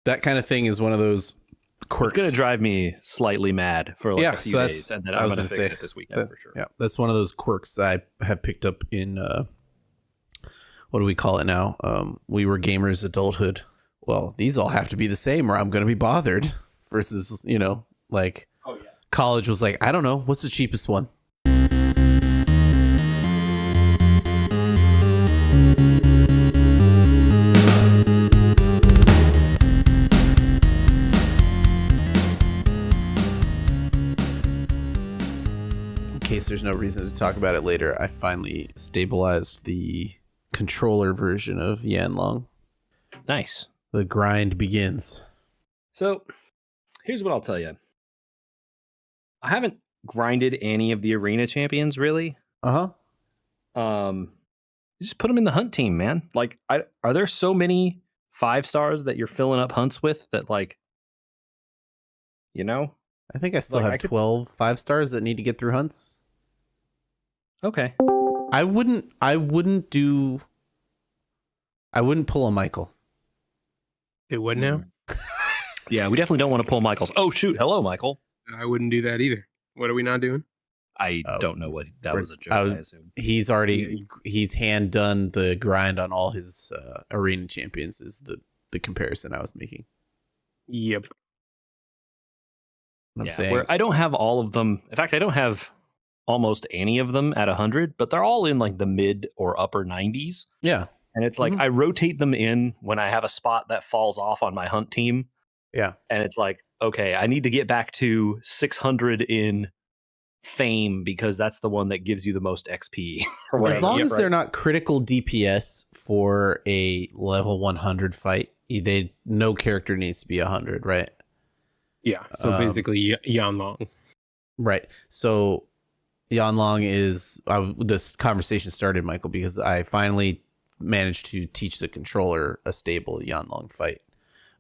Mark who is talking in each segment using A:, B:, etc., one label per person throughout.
A: that kind of thing is one of those quirks.
B: It's going to drive me slightly mad for like a few days, and then I'm going to fix it this weekend for sure.
A: Yeah, that's one of those quirks that I have picked up in, what do we call it now? We Were Gamers adulthood. Well, these all have to be the same or I'm going to be bothered versus, college was like, I don't know, what's the cheapest one? In case there's no reason to talk about it later, I finally stabilized the controller version of Yanlong.
B: Nice.
A: The grind begins.
B: So, here's what I'll tell you. I haven't grinded any of the arena champions really. You just put them in the hunt team, man. Like, are there so many 5 stars that you're filling up hunts with that, like,
A: I think I still have 12 5 stars that need to get through hunts.
B: Okay.
A: I wouldn't pull a Michael.
C: It would now?
B: Yeah, we definitely don't want to pull Michael's. Oh, shoot. Hello, Michael.
C: I wouldn't do that either. What are we not doing?
B: I don't know what that was a joke, I assume.
A: He's hand done the grind on all his arena champions is the comparison I was making.
C: Yep.
A: I'm saying.
B: Where I don't have all of them. In fact, I don't have almost any of them at 100, but they're all in like the mid or upper 90s.
A: Yeah.
B: And it's like, I rotate them in when I have a spot that falls off on my hunt team.
A: Yeah.
B: And it's like, okay, I need to get back to 600 in fame because that's the one that gives you the most XP.
A: As long as they're not critical DPS for a level 100 fight, no character needs to be 100, right?
C: Yeah. So basically, Yanlong.
A: Right. So Yanlong is this conversation started, Michael, because I finally managed to teach the controller a stable Yanlong fight.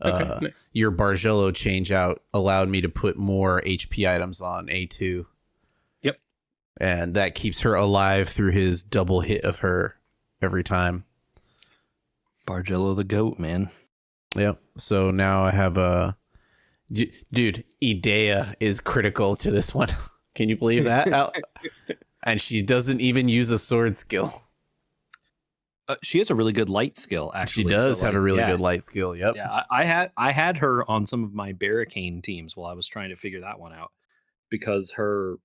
C: Okay.
A: Your Bargello change out allowed me to put more HP items on A2.
C: Yep.
A: And that keeps her alive through his double hit of her every time.
B: Bargello the GOAT, man.
A: Yep. So now I have a... Dude, Idea is critical to this one. Can you believe that? And she doesn't even use a sword skill.
B: She has a really good light skill, actually.
A: She does have a really good light skill. Yep.
B: Yeah, I had her on some of my Barricane teams while I was trying to figure that one out because her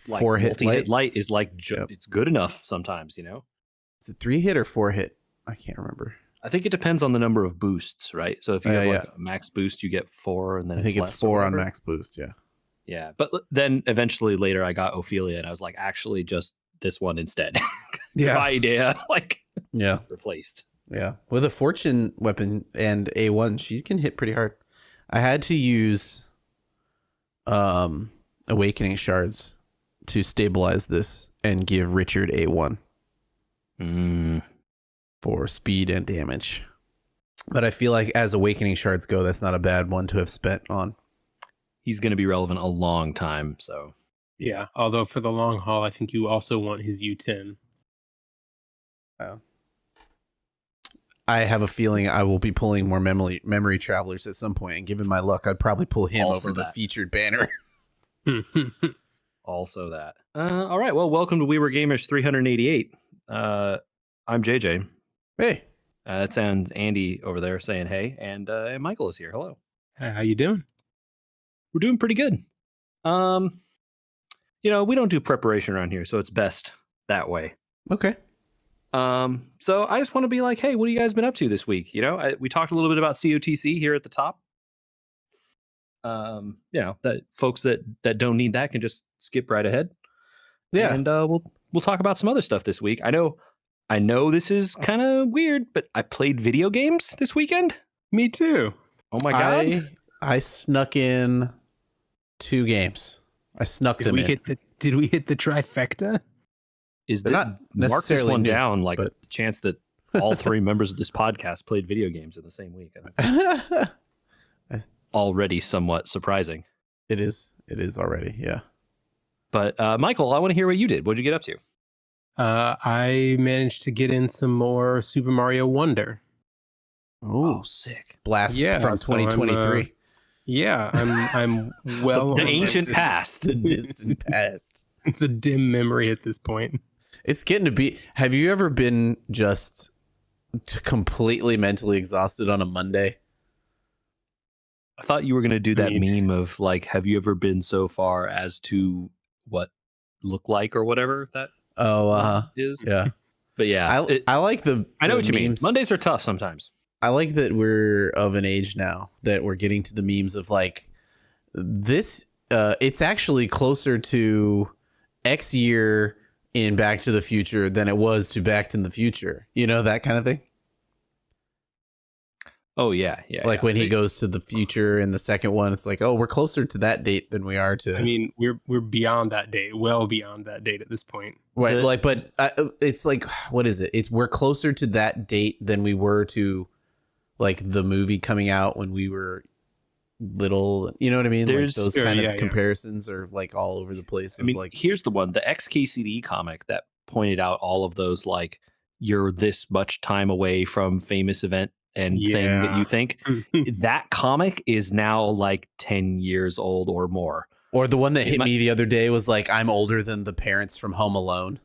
B: like
A: 4-hit
B: light is like it's good enough sometimes,
A: Is it 3-hit or 4-hit? I can't remember.
B: I think it depends on the number of boosts, right? So if you have a max boost, you get 4, and then
A: I think it's 4 on max boost. Yeah.
B: Yeah, but then eventually later I got Ophelia, and I was like, actually, just this one instead.
A: Yeah.
B: Idea,
A: yeah,
B: replaced.
A: Yeah, with a fortune weapon and A1, she can hit pretty hard. I had to use awakening shards to stabilize this and give Richard A1 for speed and damage. But I feel like as awakening shards go, that's not a bad one to have spent on.
B: He's going to be relevant a long time, so.
C: Yeah, although for the long haul, I think you also want his U10.
A: Oh. I have a feeling I will be pulling more memory travelers at some point, and given my luck, I'd probably pull him also over the featured banner.
B: Also that. All right, well, welcome to We Were Gamers 388. I'm JJ.
A: Hey.
B: That's Andy over there saying hey, and Michael is here. Hello.
C: Hey, how you doing?
B: We're doing pretty good. We don't do preparation around here, so it's best that way.
A: Okay.
B: So I just want to be like, hey, what have you guys been up to this week? We talked a little bit about COTC here at the top. That folks that don't need that can just skip right ahead.
A: Yeah.
B: And we'll talk about some other stuff this week. I know this is kind of weird, but I played video games this weekend.
C: Me too.
B: Oh my god.
A: I snuck in 2 games. I snuck them in.
C: Did we hit the trifecta?
B: Is that not mark this one down like the chance that all 3 members of this podcast played video games in the same week? Already somewhat surprising.
A: It is already, yeah.
B: But Michael, I want to hear what you did. What'd you get up to?
C: I managed to get in some more Super Mario Wonder.
A: Oh,
B: sick.
A: blast from
C: so I'm,
A: 2023.
C: I'm well
B: The
C: on
B: ancient past.
A: The distant past.
C: It's a dim memory at this point.
A: It's getting to be. Have you ever been just completely mentally exhausted on a Monday?
B: I thought you were going to do that meme of like, have you ever been so far as to what look like or whatever that is?
A: Yeah.
B: But yeah,
A: I like the
B: I know
A: the
B: what you mean.
A: memes.
B: Mondays are tough sometimes.
A: I like that we're of an age now that we're getting to the memes of like this. It's actually closer to X year in Back to the Future than it was to Back in the Future. You know, that kind of thing.
B: Oh yeah, yeah.
A: Like when he goes to the future in the second one, it's like, oh, we're closer to that date than we are to.
C: I mean, we're beyond that date, well beyond that date at this point.
A: Right, but it's like, what is it? We're closer to that date than we were to, like, the movie coming out when we were little. You know what I mean? Like those kind of comparisons are like all over the place.
B: I mean,
A: like,
B: here's the one: the XKCD comic that pointed out all of those, like, you're this much time away from famous event and thing that you think. That comic is now like 10 years old or more.
A: Or the one that hit me the other day was like, I'm older than the parents from Home Alone.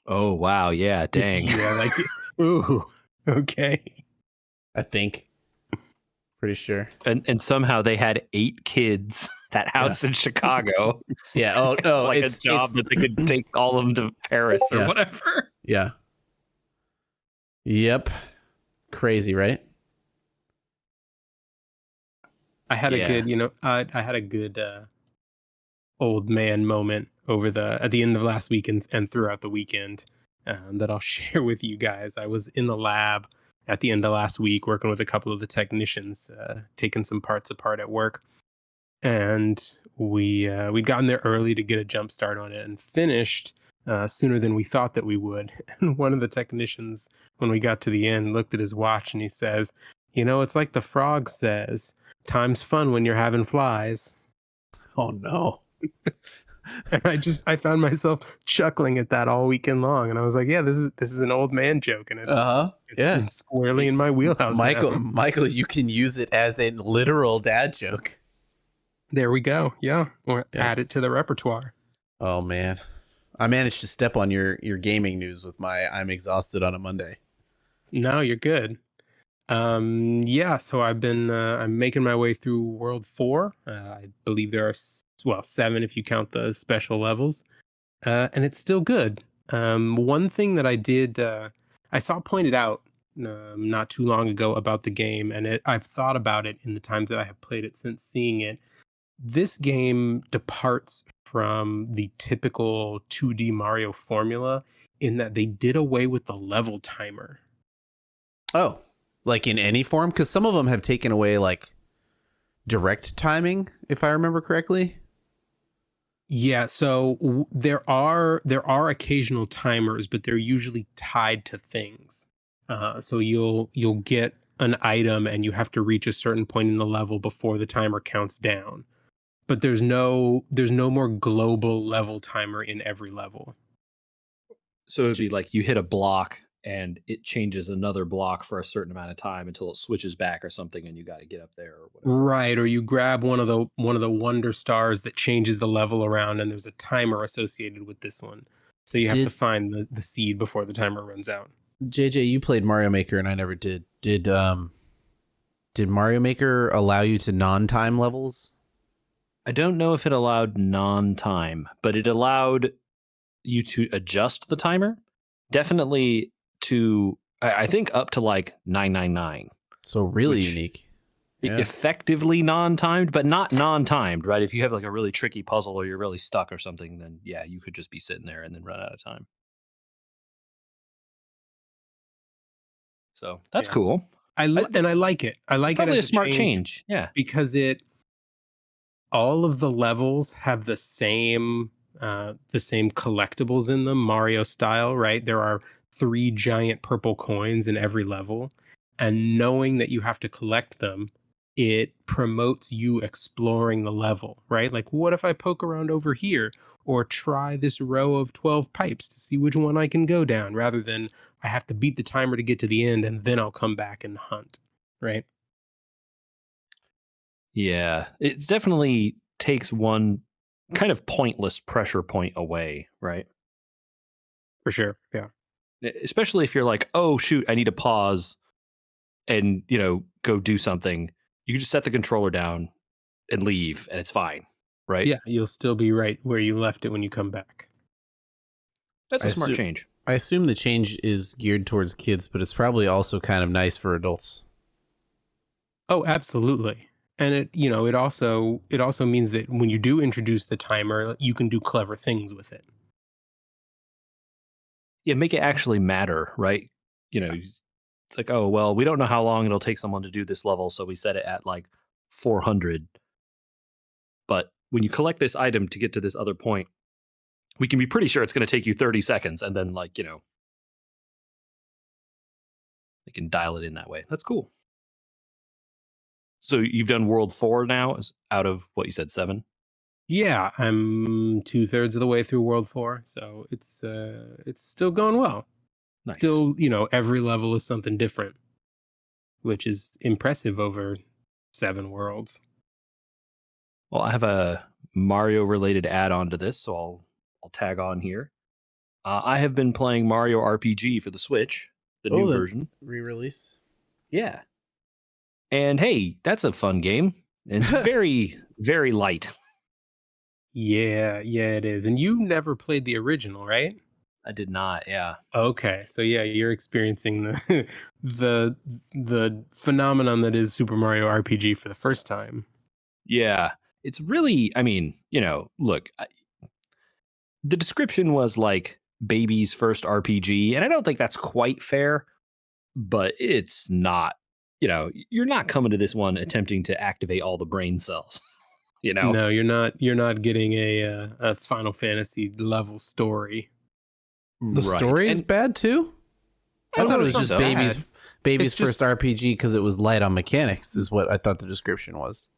B: Oh wow, yeah, dang.
C: Yeah, like, ooh, okay.
A: I think. Pretty sure.
B: And somehow they had 8 kids. That house in Chicago.
A: Yeah. Oh no,
B: like a job that they could take all of them to Paris or whatever.
A: Yeah. Yep. Crazy, right?
C: I had a good, I had a good old man moment at the end of last week and throughout the weekend that I'll share with you guys. I was in the lab at the end of last week working with a couple of the technicians, taking some parts apart at work, and we'd gotten there early to get a jump start on it and finished sooner than we thought that we would. And one of the technicians, when we got to the end, looked at his watch and he says, it's like the frog says, time's fun when you're having flies.
A: Oh no.
C: And I found myself chuckling at that all weekend long, and I was like, yeah, this is an old man joke, and it's squarely in my wheelhouse.
A: Michael, you can use it as a literal dad joke.
C: There we go. Yeah. Or add it to the repertoire.
A: Oh man. I managed to step on your gaming news with my I'm exhausted on a Monday.
C: No, you're good. So I've been I'm making my way through World 4. I believe there are 7 if you count the special levels. And it's still good. One thing that I did I saw pointed out not too long ago about the game, and I've thought about it in the times that I have played it since seeing it. This game departs from the typical 2D Mario formula in that they did away with the level timer.
A: Oh, like in any form? Because some of them have taken away like direct timing, if I remember correctly.
C: Yeah, so there are occasional timers, but they're usually tied to things. So you'll get an item and you have to reach a certain point in the level before the timer counts down. But there's no more global level timer in every level.
B: So it'd be like you hit a block and it changes another block for a certain amount of time until it switches back or something, and you got to get up there or whatever.
C: Right, or you grab one of the wonder stars that changes the level around, and there's a timer associated with this one. So you have to find the seed before the timer runs out.
A: JJ, you played Mario Maker and I never did. Did Mario Maker allow you to non-time levels?
B: I don't know if it allowed non-time, but it allowed you to adjust the timer. Definitely to, I think, up to like 999.
A: So really unique.
B: Effectively non-timed, but not non-timed, right? If you have like a really tricky puzzle or you're really stuck or something, then yeah, you could just be sitting there and then run out of time. So that's cool.
C: I like it. I like it.
B: Probably a smart change. Yeah,
C: because all of the levels have the same collectibles in them, Mario style, right? There are 3 giant purple coins in every level, and knowing that you have to collect them it promotes you exploring the level, right? Like, what if I poke around over here or try this row of 12 pipes to see which one I can go down, rather than I have to beat the timer to get to the end and then I'll come back and hunt, right?
B: Yeah, it definitely takes one kind of pointless pressure point away, right?
C: For sure. Yeah.
B: Especially if you're like, oh shoot, I need to pause and go do something. You can just set the controller down and leave, and it's fine, right?
C: Yeah, you'll still be right where you left it when you come back.
B: That's a smart change.
A: I assume the change is geared towards kids, but it's probably also kind of nice for adults.
C: Oh, absolutely. And it also means that when you do introduce the timer, you can do clever things with it.
B: Yeah, make it actually matter, right? It's like, oh, well, we don't know how long it'll take someone to do this level, so we set it at like 400. But when you collect this item to get to this other point, we can be pretty sure it's going to take you 30 seconds, and then they can dial it in that way. That's cool. So you've done World 4 now, out of what you said, 7?
C: Yeah, I'm 2/3 of the way through World 4, so it's still going well.
B: Nice.
C: Still, every level is something different, which is impressive over 7 worlds.
B: Well, I have a Mario-related add-on to this, so I'll tag on here. I have been playing Mario RPG for the Switch, the new version.
A: Re-release?
B: Yeah. And hey, that's a fun game. It's very, very light.
C: Yeah, it is. And you never played the original, right?
B: I did not, yeah.
C: Okay, so yeah, you're experiencing the the phenomenon that is Super Mario RPG for the first time.
B: Yeah. It's really, look, the description was like baby's first RPG, and I don't think that's quite fair, but it's not, you're not coming to this one attempting to activate all the brain cells,
C: No, you're not getting a Final Fantasy level story.
A: The story is bad too? I thought it was just baby's first RPG because it was light on mechanics, is what I thought the description was.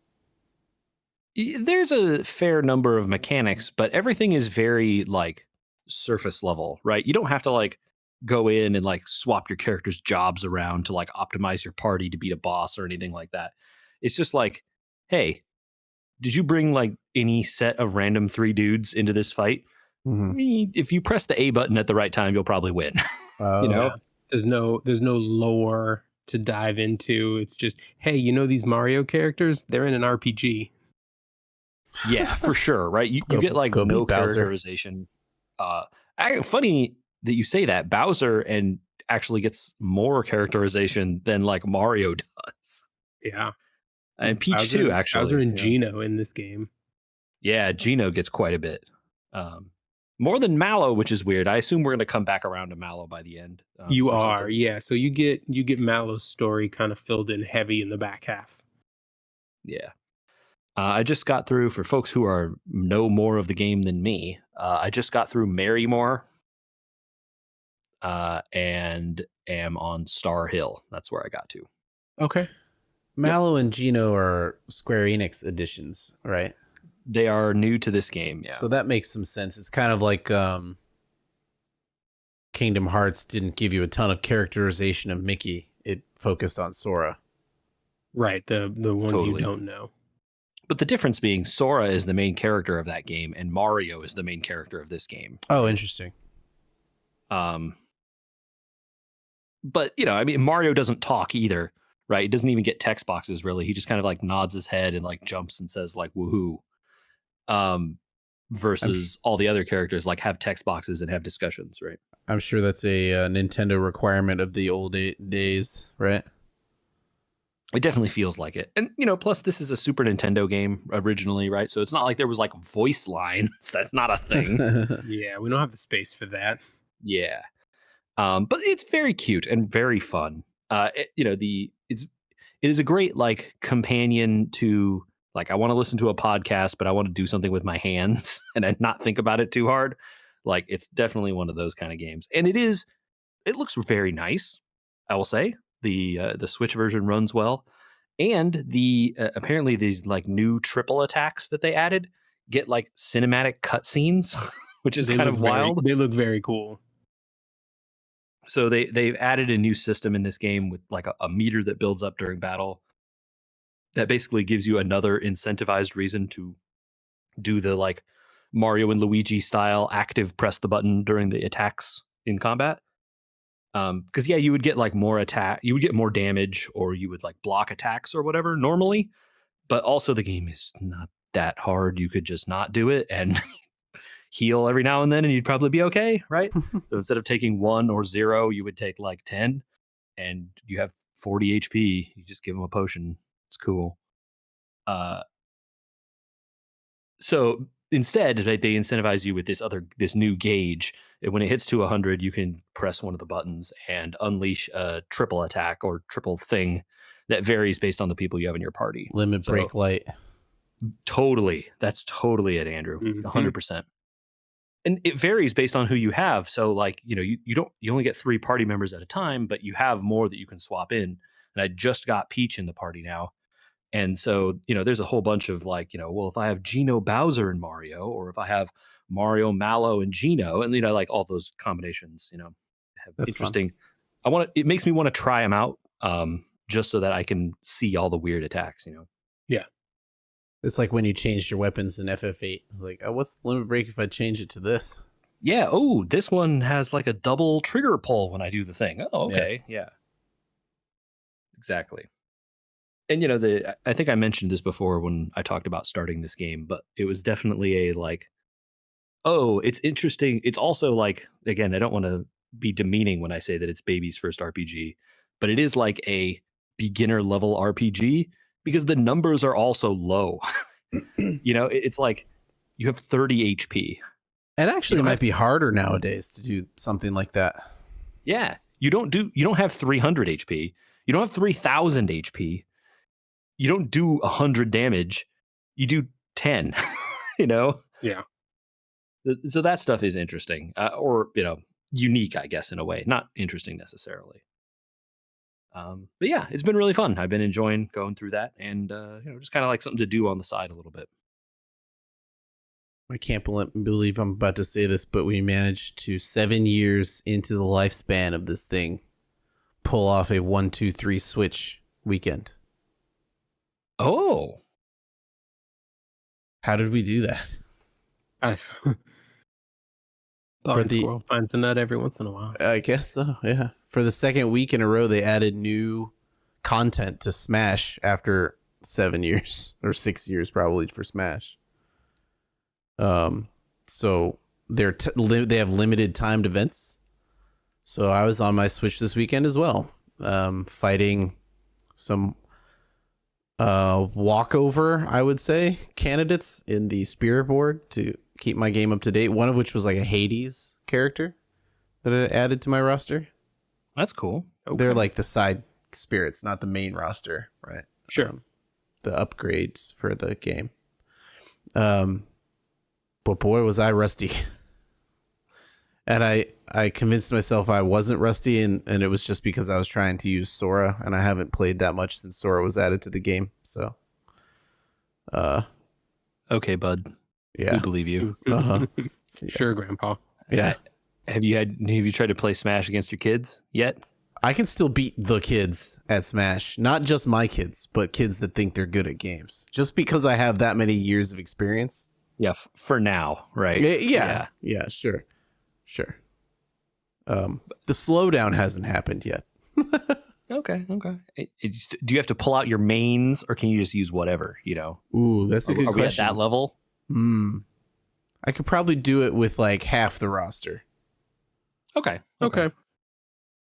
B: There's a fair number of mechanics, but everything is very like surface level, right? You don't have to like go in and like swap your character's jobs around to like optimize your party to beat a boss or anything like that. It's just like, hey, did you bring like any set of random 3 dudes into this fight?
A: Mm-hmm.
B: If you press the A button at the right time, you'll probably win.
C: Yeah. There's no lore to dive into. It's just, hey, these Mario characters? They're in an RPG.
B: Yeah, for sure, right? You get like no characterization. Funny that you say that. Bowser and actually gets more characterization than like Mario does.
C: Yeah.
B: And Peach too, actually.
C: Bowser and Geno in this game.
B: Yeah, Geno gets quite a bit. More than Mallow, which is weird. I assume we're going to come back around to Mallow by the end.
C: You are, yeah. So you get Mallow's story kind of filled in heavy in the back half.
B: Yeah. I just got through, for folks who know more of the game than me, I just got through Marrymore and am on Star Hill. That's where I got to.
C: Okay.
A: Mallow and Geno are Square Enix editions, right?
B: They are new to this game, yeah.
A: So that makes some sense. It's kind of like Kingdom Hearts didn't give you a ton of characterization of Mickey. It focused on Sora.
C: Right, the ones you don't know.
B: But the difference being Sora is the main character of that game and Mario is the main character of this game.
A: Oh, interesting.
B: But, Mario doesn't talk either, right? He doesn't even get text boxes, really. He just kind of like nods his head and like jumps and says like, woohoo. Versus all the other characters like have text boxes and have discussions, right?
A: I'm sure that's a Nintendo requirement of the old days, right?
B: It definitely feels like it. And, plus this is a Super Nintendo game originally, right? So it's not like there was like voice lines. That's not a thing.
C: Yeah, we don't have the space for that.
B: Yeah. But it's very cute and very fun. It is a great like companion to like, I want to listen to a podcast, but I want to do something with my hands and not think about it too hard. Like, it's definitely one of those kind of games. And it looks very nice, I will say. The Switch version runs well. And the apparently these like new triple attacks that they added get like cinematic cutscenes, which is kind of wild.
C: They look very cool.
B: So they've added a new system in this game with like a meter that builds up during battle that basically gives you another incentivized reason to do the like Mario and Luigi style active press the button during the attacks in combat. Because you would get like more attack, you would get more damage, or you would like block attacks or whatever normally. But also the game is not that hard. You could just not do it and heal every now and then, and you'd probably be okay, right? So instead of taking 1 or 0, you would take like 10, and you have 40 HP. You just give them a potion. It's cool. So instead, they incentivize you with this new gauge. And when it hits to 100, you can press one of the buttons and unleash a triple attack or triple thing that varies based on the people you have in your party.
A: Limit break light.
B: Totally. That's totally it, Andrew. 100%. And it varies based on who you have. So like, you only get 3 party members at a time, but you have more that you can swap in. And I just got Peach in the party now. And so, there's a whole bunch of like, well, if I have Geno Bowser and Mario, or if I have Mario, Mallow, and Geno, and like all those combinations, have
A: That's
B: interesting. Fun. It makes me want to try them out, just so that I can see all the weird attacks.
C: Yeah.
A: It's like when you changed your weapons in FF8. Like, what's the limit break if I change it to this?
B: Yeah. Oh, this one has like a double trigger pull when I do the thing. Oh, okay. Yeah. Exactly. And I think I mentioned this before when I talked about starting this game, but it was definitely a like, oh, it's interesting. It's also like, again, I don't want to be demeaning when I say that it's baby's first RPG, but it is like a beginner level RPG because the numbers are also low. It's like you have 30 HP.
A: It actually might be harder nowadays to do something like that.
B: Yeah. You don't have 300 HP. You don't have 3,000 HP. You don't do 100 damage. You do 10,
C: Yeah.
B: So that stuff is interesting, or, unique, I guess, in a way. Not interesting necessarily. But yeah, it's been really fun. I've been enjoying going through that and, just kind of like something to do on the side a little bit.
A: I can't believe I'm about to say this, but we managed to 7 years into the lifespan of this thing pull off a 1-2-3 switch weekend.
B: Oh,
A: how did we do that?
C: Squirrel finds a nut every once in a while.
A: I guess so. Yeah. For the second week in a row, they added new content to Smash after 7 years or 6 years, probably for Smash. So they have limited timed events. So I was on my Switch this weekend as well, fighting some walkover, I would say, candidates in the Spirit Board to keep my game up to date. One of which was like a Hades character that I added to my roster.
B: That's cool.
A: Okay. They're like the side spirits, not the main roster, right?
C: Sure.
A: The upgrades for the game. But boy, was I rusty. And I convinced myself I wasn't rusty, and it was just because I was trying to use Sora, and I haven't played that much since Sora was added to the game. So,
B: okay, bud.
A: Yeah,
B: we believe you.
A: Yeah.
C: Sure, Grandpa.
A: Yeah.
B: Have you tried to play Smash against your kids yet?
A: I can still beat the kids at Smash, not just my kids, but kids that think they're good at games. Just because I have that many years of experience.
B: Yeah, for now, right?
A: Yeah, sure. The slowdown hasn't happened yet.
B: Okay. Do you have to pull out your mains, or can you just use whatever?
A: Ooh, that's a good
B: question. Are we at that level?
A: I could probably do it with like half the roster.
B: Okay.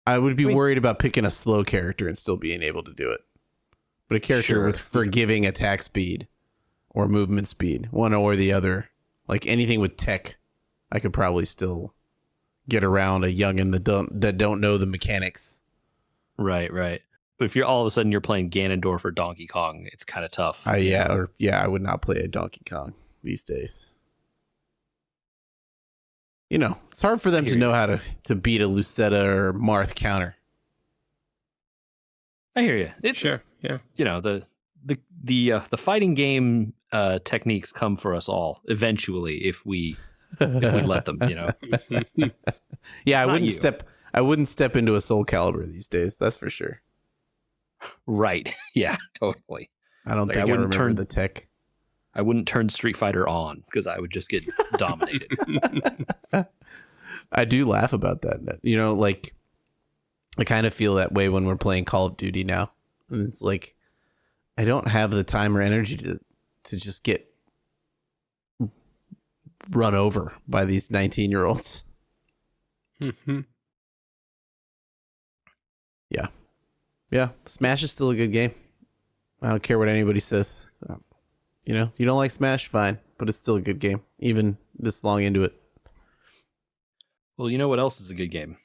A: I would be worried about picking a slow character and still being able to do it. But a character with forgiving attack speed or movement speed, one or the other, like anything with tech, I could probably still get around a youngin that don't know the mechanics.
B: Right. But if you're all of a sudden you're playing Ganondorf or Donkey Kong, it's kind of tough.
A: I would not play a Donkey Kong these days. It's hard for them to know how to beat a Lucetta or Marth counter.
B: I hear you. It's
C: sure, yeah.
B: The fighting game techniques come for us all eventually if we let them.
A: Yeah,
B: It's
A: I wouldn't step into a Soul Calibur these days. That's for sure.
B: Right. Yeah. Totally.
A: I don't think I remember the tech.
B: I wouldn't turn Street Fighter on because I would just get dominated.
A: I do laugh about that. Like I kind of feel that way when we're playing Call of Duty now. And it's like I don't have the time or energy to just get run over by these 19-year-olds. Yeah. Yeah. Smash is still a good game. I don't care what anybody says. You don't like Smash, fine, but it's still a good game, even this long into it.
B: Well, you know what else is a good game?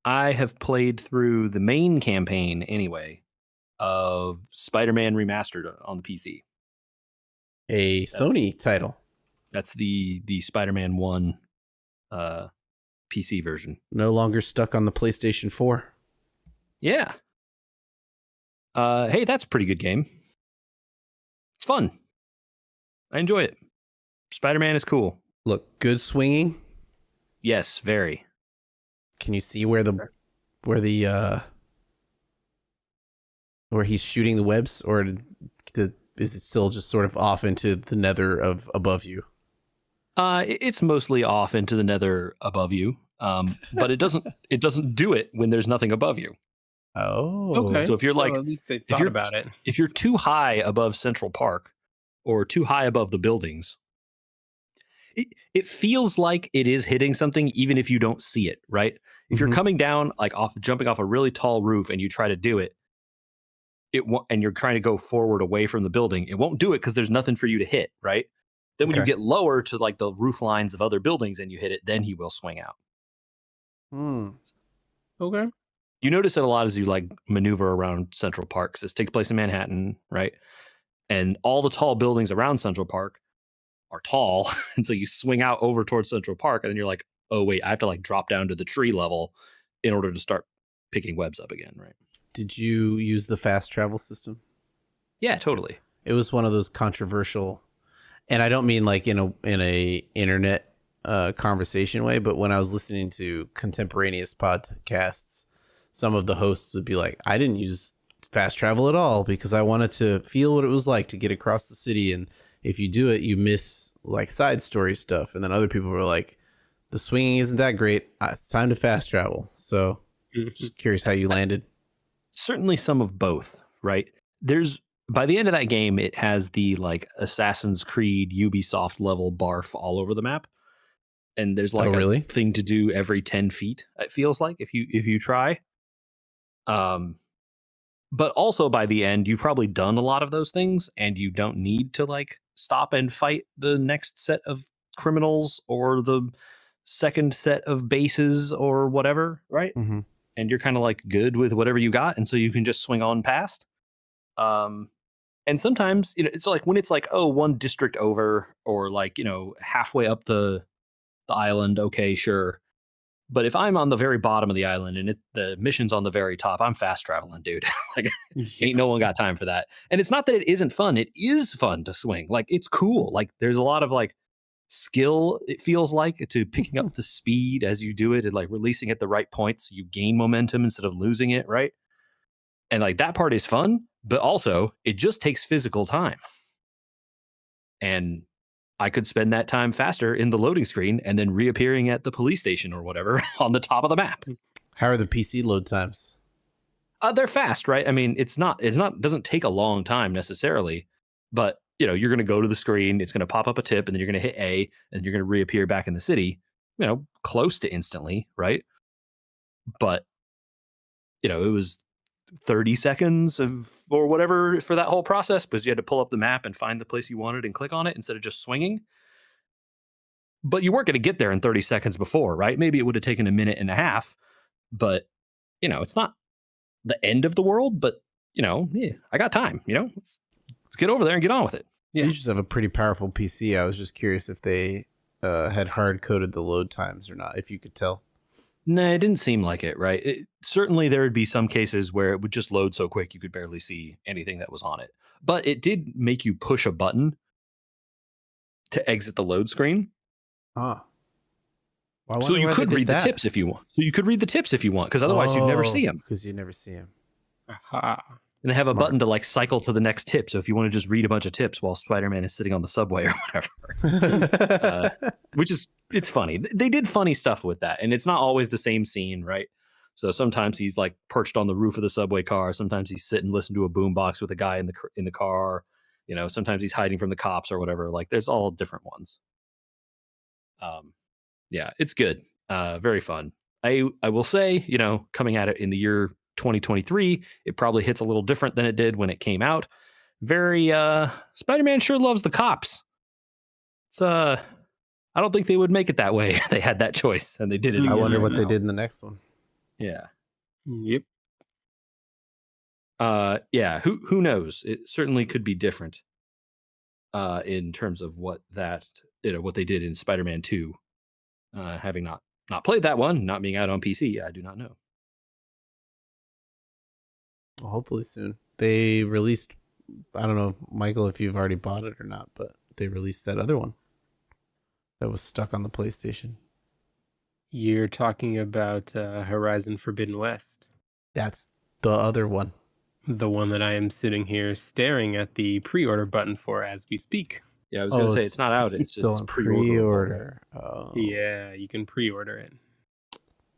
B: I have played through the main campaign anyway of Spider-Man Remastered on the PC.
A: Sony title.
B: That's the Spider-Man 1 PC version.
A: No longer stuck on the PlayStation 4.
B: Yeah. Hey, that's a pretty good game. It's fun. I enjoy it. Spider-Man is cool.
A: Look, good swinging.
B: Yes, very.
A: Can you see where he's shooting the webs, or is it still just sort of off into the nether of above you?
B: It's mostly off into the nether above you, but it doesn't do it when there's nothing above you.
A: Oh,
C: okay.
B: So if you're
C: at least they thought about it.
B: If you're too high above Central Park or too high above the buildings, it feels like it is hitting something even if you don't see it, right? If you're coming down jumping off a really tall roof and you try to do it, and you're trying to go forward away from the building, it won't do it because there's nothing for you to hit, right? Then when you get lower to like the roof lines of other buildings and you hit it, then he will swing out.
C: Okay.
B: You notice it a lot as you like maneuver around Central Park, because this takes place in Manhattan, right? And all the tall buildings around Central Park are tall. And so you swing out over towards Central Park and then you're like, oh wait, I have to like drop down to the tree level in order to start picking webs up again, right?
A: Did you use the fast travel system?
B: Yeah, totally.
A: It was one of those controversial, and I don't mean like in a internet conversation way, but when I was listening to contemporaneous podcasts, some of the hosts would be like, I didn't use fast travel at all because I wanted to feel what it was like to get across the city, and if you do it, you miss like side story stuff. And then other people were like, the swinging isn't that great. It's time to fast travel. So just curious how you landed.
B: Certainly some of both, right? By the end of that game, it has the like Assassin's Creed Ubisoft level barf all over the map. And there's like a thing to do every 10 feet, it feels like, if you try. But also by the end, you've probably done a lot of those things and you don't need to like stop and fight the next set of criminals or the second set of bases or whatever, right?
A: Mm-hmm.
B: And you're kind of like good with whatever you got, and so you can just swing on past. And sometimes, it's like when it's like, oh, one district over, or like, halfway up the island, okay, sure. But if I'm on the very bottom of the island and the mission's on the very top, I'm fast traveling, dude. Like, ain't no one got time for that. And it's not that it isn't fun. It is fun to swing. Like, it's cool. Like, there's a lot of like skill, it feels like, to picking up the speed as you do it and like releasing at the right points so you gain momentum instead of losing it, right? And like that part is fun, but also it just takes physical time. And I could spend that time faster in the loading screen and then reappearing at the police station or whatever on the top of the map.
A: How are the PC load times?
B: They're fast, right? I mean, it doesn't take a long time necessarily, but you're going to go to the screen, it's going to pop up a tip, and then you're going to hit A, and you're going to reappear back in the city, close to instantly, right? But, it was 30 seconds or whatever for that whole process, because you had to pull up the map and find the place you wanted and click on it instead of just swinging. But you weren't going to get there in 30 seconds before, right? Maybe it would have taken a minute and a half, but, it's not the end of the world, but, I got time, let's get over there and get on with it.
A: Yeah. You just have a pretty powerful PC. I was just curious if they had hard coded the load times or not, if you could tell.
B: No, it didn't seem like it, right? Certainly there would be some cases where it would just load so quick you could barely see anything that was on it. But it did make you push a button to exit the load screen.
A: Well,
B: so you could read the tips if you want. Because otherwise you'd never see them.
A: Because you never see them.
C: Aha.
B: And they have a button to like cycle to the next tip. So if you want to just read a bunch of tips while Spider-Man is sitting on the subway or whatever, it's funny. They did funny stuff with that. And it's not always the same scene, right? So sometimes he's like perched on the roof of the subway car. Sometimes he's sitting listening to a boombox with a guy in the car. You know, sometimes he's hiding from the cops or whatever. Like there's all different ones. Yeah, it's good. Very fun. I will say, you know, coming at it in the year 2023, it probably hits a little different than it did when it came out. Very Spider-Man sure loves the cops. It's I don't think they would make it that way. They had that choice and they did it.
A: I wonder what they did in the next one.
B: Yeah.
C: Yep.
B: Yeah, who knows? It certainly could be different in terms of what they did in Spider-Man 2. Having not played that one, not being out on PC, I do not know.
A: Well, hopefully soon. They released, I don't know, Michael, if you've already bought it or not, but they released that other one that was stuck on the PlayStation.
C: You're talking about Horizon Forbidden West.
A: That's the other one.
C: The one that I am sitting here staring at the pre-order button for as we speak.
B: Yeah, I was going to say it's not out. It's
A: still
B: just
A: on pre-order. Oh.
C: Yeah, you can pre-order it.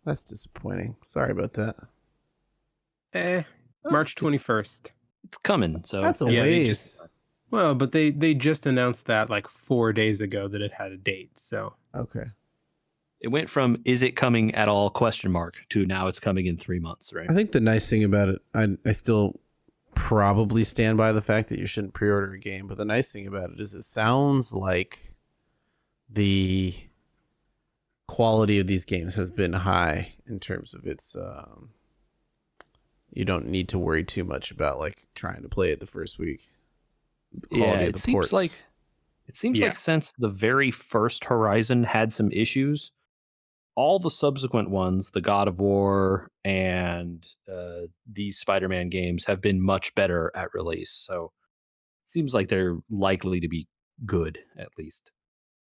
A: That's disappointing. Sorry about that.
C: March 21st.
B: It's coming. So
A: that's a ways.
C: Well, but they just announced that like 4 days ago that it had a date. So
A: okay.
B: It went from "is it coming at all?" to now it's coming in 3 months, right?
A: I think the nice thing about it, I still probably stand by the fact that you shouldn't pre-order a game, but the nice thing about it is it sounds like the quality of these games has been high in terms of its you don't need to worry too much about like trying to play it the first week.
B: It seems like since the very first Horizon had some issues, all the subsequent ones, the God of War and these Spider-Man games, have been much better at release. So it seems like they're likely to be good, at least.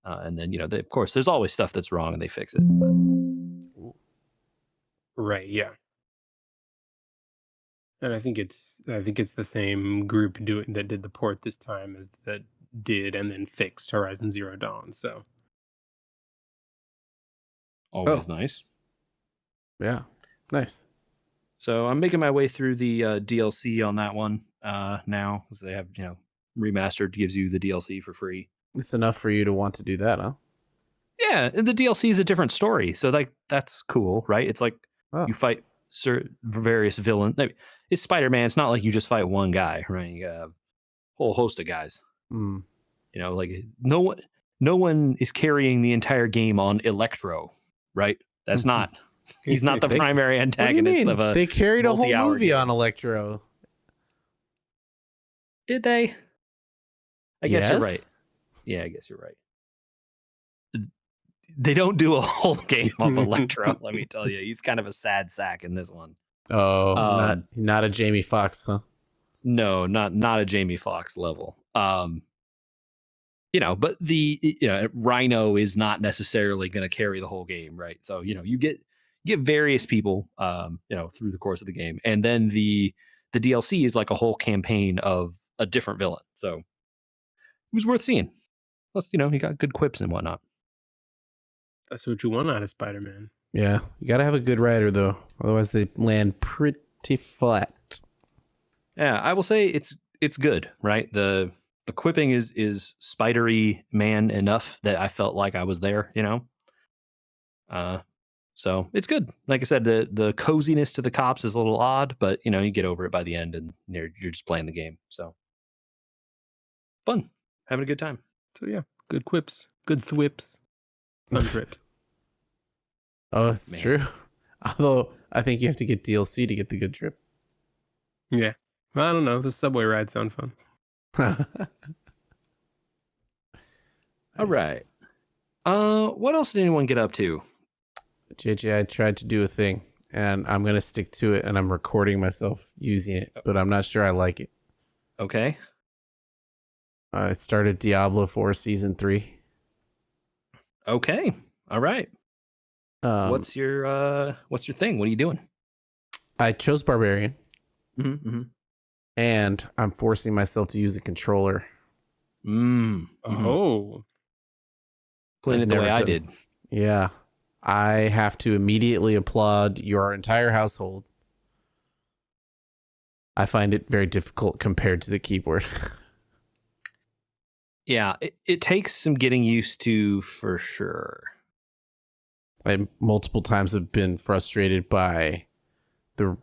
B: And then, you know, of course, there's always stuff that's wrong and they fix it. But...
C: Right, yeah. And I think it's the same group that did the port this time as that did and then fixed Horizon Zero Dawn. So
B: always nice.
A: Yeah, nice.
B: So I'm making my way through the DLC on that one now, because they have, you know, Remastered gives you the DLC for free.
A: It's enough for you to want to do that, huh?
B: Yeah, and the DLC is a different story, so like that's cool, right? It's like you fight various villains. It's Spider-Man. It's not like you just fight one guy, right? You have a whole host of guys.
A: You
B: know, like no one is carrying the entire game on Electro, right? That's not. He's not the primary antagonist of a.
A: They carried a whole movie on Electro.
B: Did they? I guess you're right. Yeah, I guess you're right. They don't do a whole game of Electro, let me tell you. He's kind of a sad sack in this one.
A: Oh, not a Jamie Foxx, huh?
B: No, not a Jamie Foxx level. You know, but Rhino is not necessarily going to carry the whole game, right? So, you know, you get various people, you know, through the course of the game, and then the DLC is like a whole campaign of a different villain. So, it was worth seeing. Plus, you know, he got good quips and whatnot.
C: That's what you want out of Spider-Man.
A: Yeah, you got to have a good writer though, otherwise they land pretty flat.
B: Yeah, I will say it's good, right? The quipping is spidery man enough that I felt like I was there, you know. So it's good. Like I said, the coziness to the cops is a little odd, but you know, you get over it by the end, and you're just playing the game. So fun, having a good time.
C: So yeah, good quips, good thwips, fun trips.
A: Oh, it's true. Although I think you have to get DLC to get the good trip.
C: Yeah. Well, I don't know. The subway rides sound fun.
B: All right. What else did anyone get up to?
A: JJ, I tried to do a thing, and I'm gonna stick to it, and I'm recording myself using it, but I'm not sure I like it.
B: Okay.
A: I started Diablo 4 Season 3.
B: Okay. All right. What's your thing? What are you doing?
A: I chose Barbarian,
B: Mm-hmm.
A: and I'm forcing myself to use a controller.
C: Oh.
B: Playing it the way I did.
A: Yeah. I have to immediately applaud your entire household. I find it very difficult compared to the keyboard.
B: Yeah, it takes some getting used to for sure.
A: I multiple times have been frustrated by the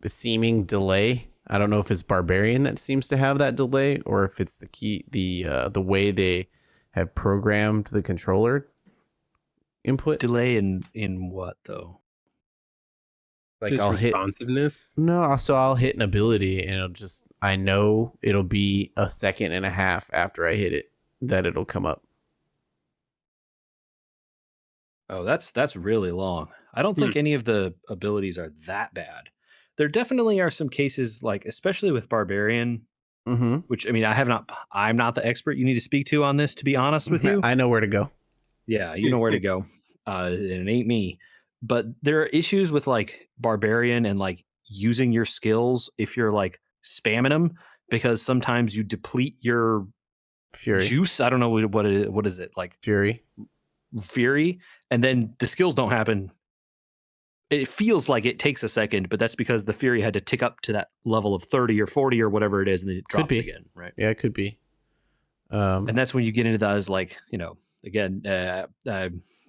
A: seeming delay. I don't know if it's Barbarian that seems to have that delay, or if it's the way they have programmed the controller input.
B: Delay in what though?
A: Like
C: just
A: I'll
C: responsiveness.
A: I'll hit an ability and I know it'll be a second and a half after I hit it that it'll come up.
B: Oh, that's really long. I don't think any of the abilities are that bad. There definitely are some cases, like especially with Barbarian, which I mean, I'm not the expert you need to speak to on this, to be honest with you.
A: I know where to go.
B: Yeah, you know where to go. And it ain't me. But there are issues with like Barbarian and like using your skills if you're like spamming them, because sometimes you deplete your
A: Fury.
B: juice. I don't know what is it like Fury, and then the skills don't happen. It feels like it takes a second, but that's because the Fury had to tick up to that level of 30 or 40 or whatever it is, and then it drops again, right?
A: Yeah, it could be.
B: And that's when you get into those, like, again,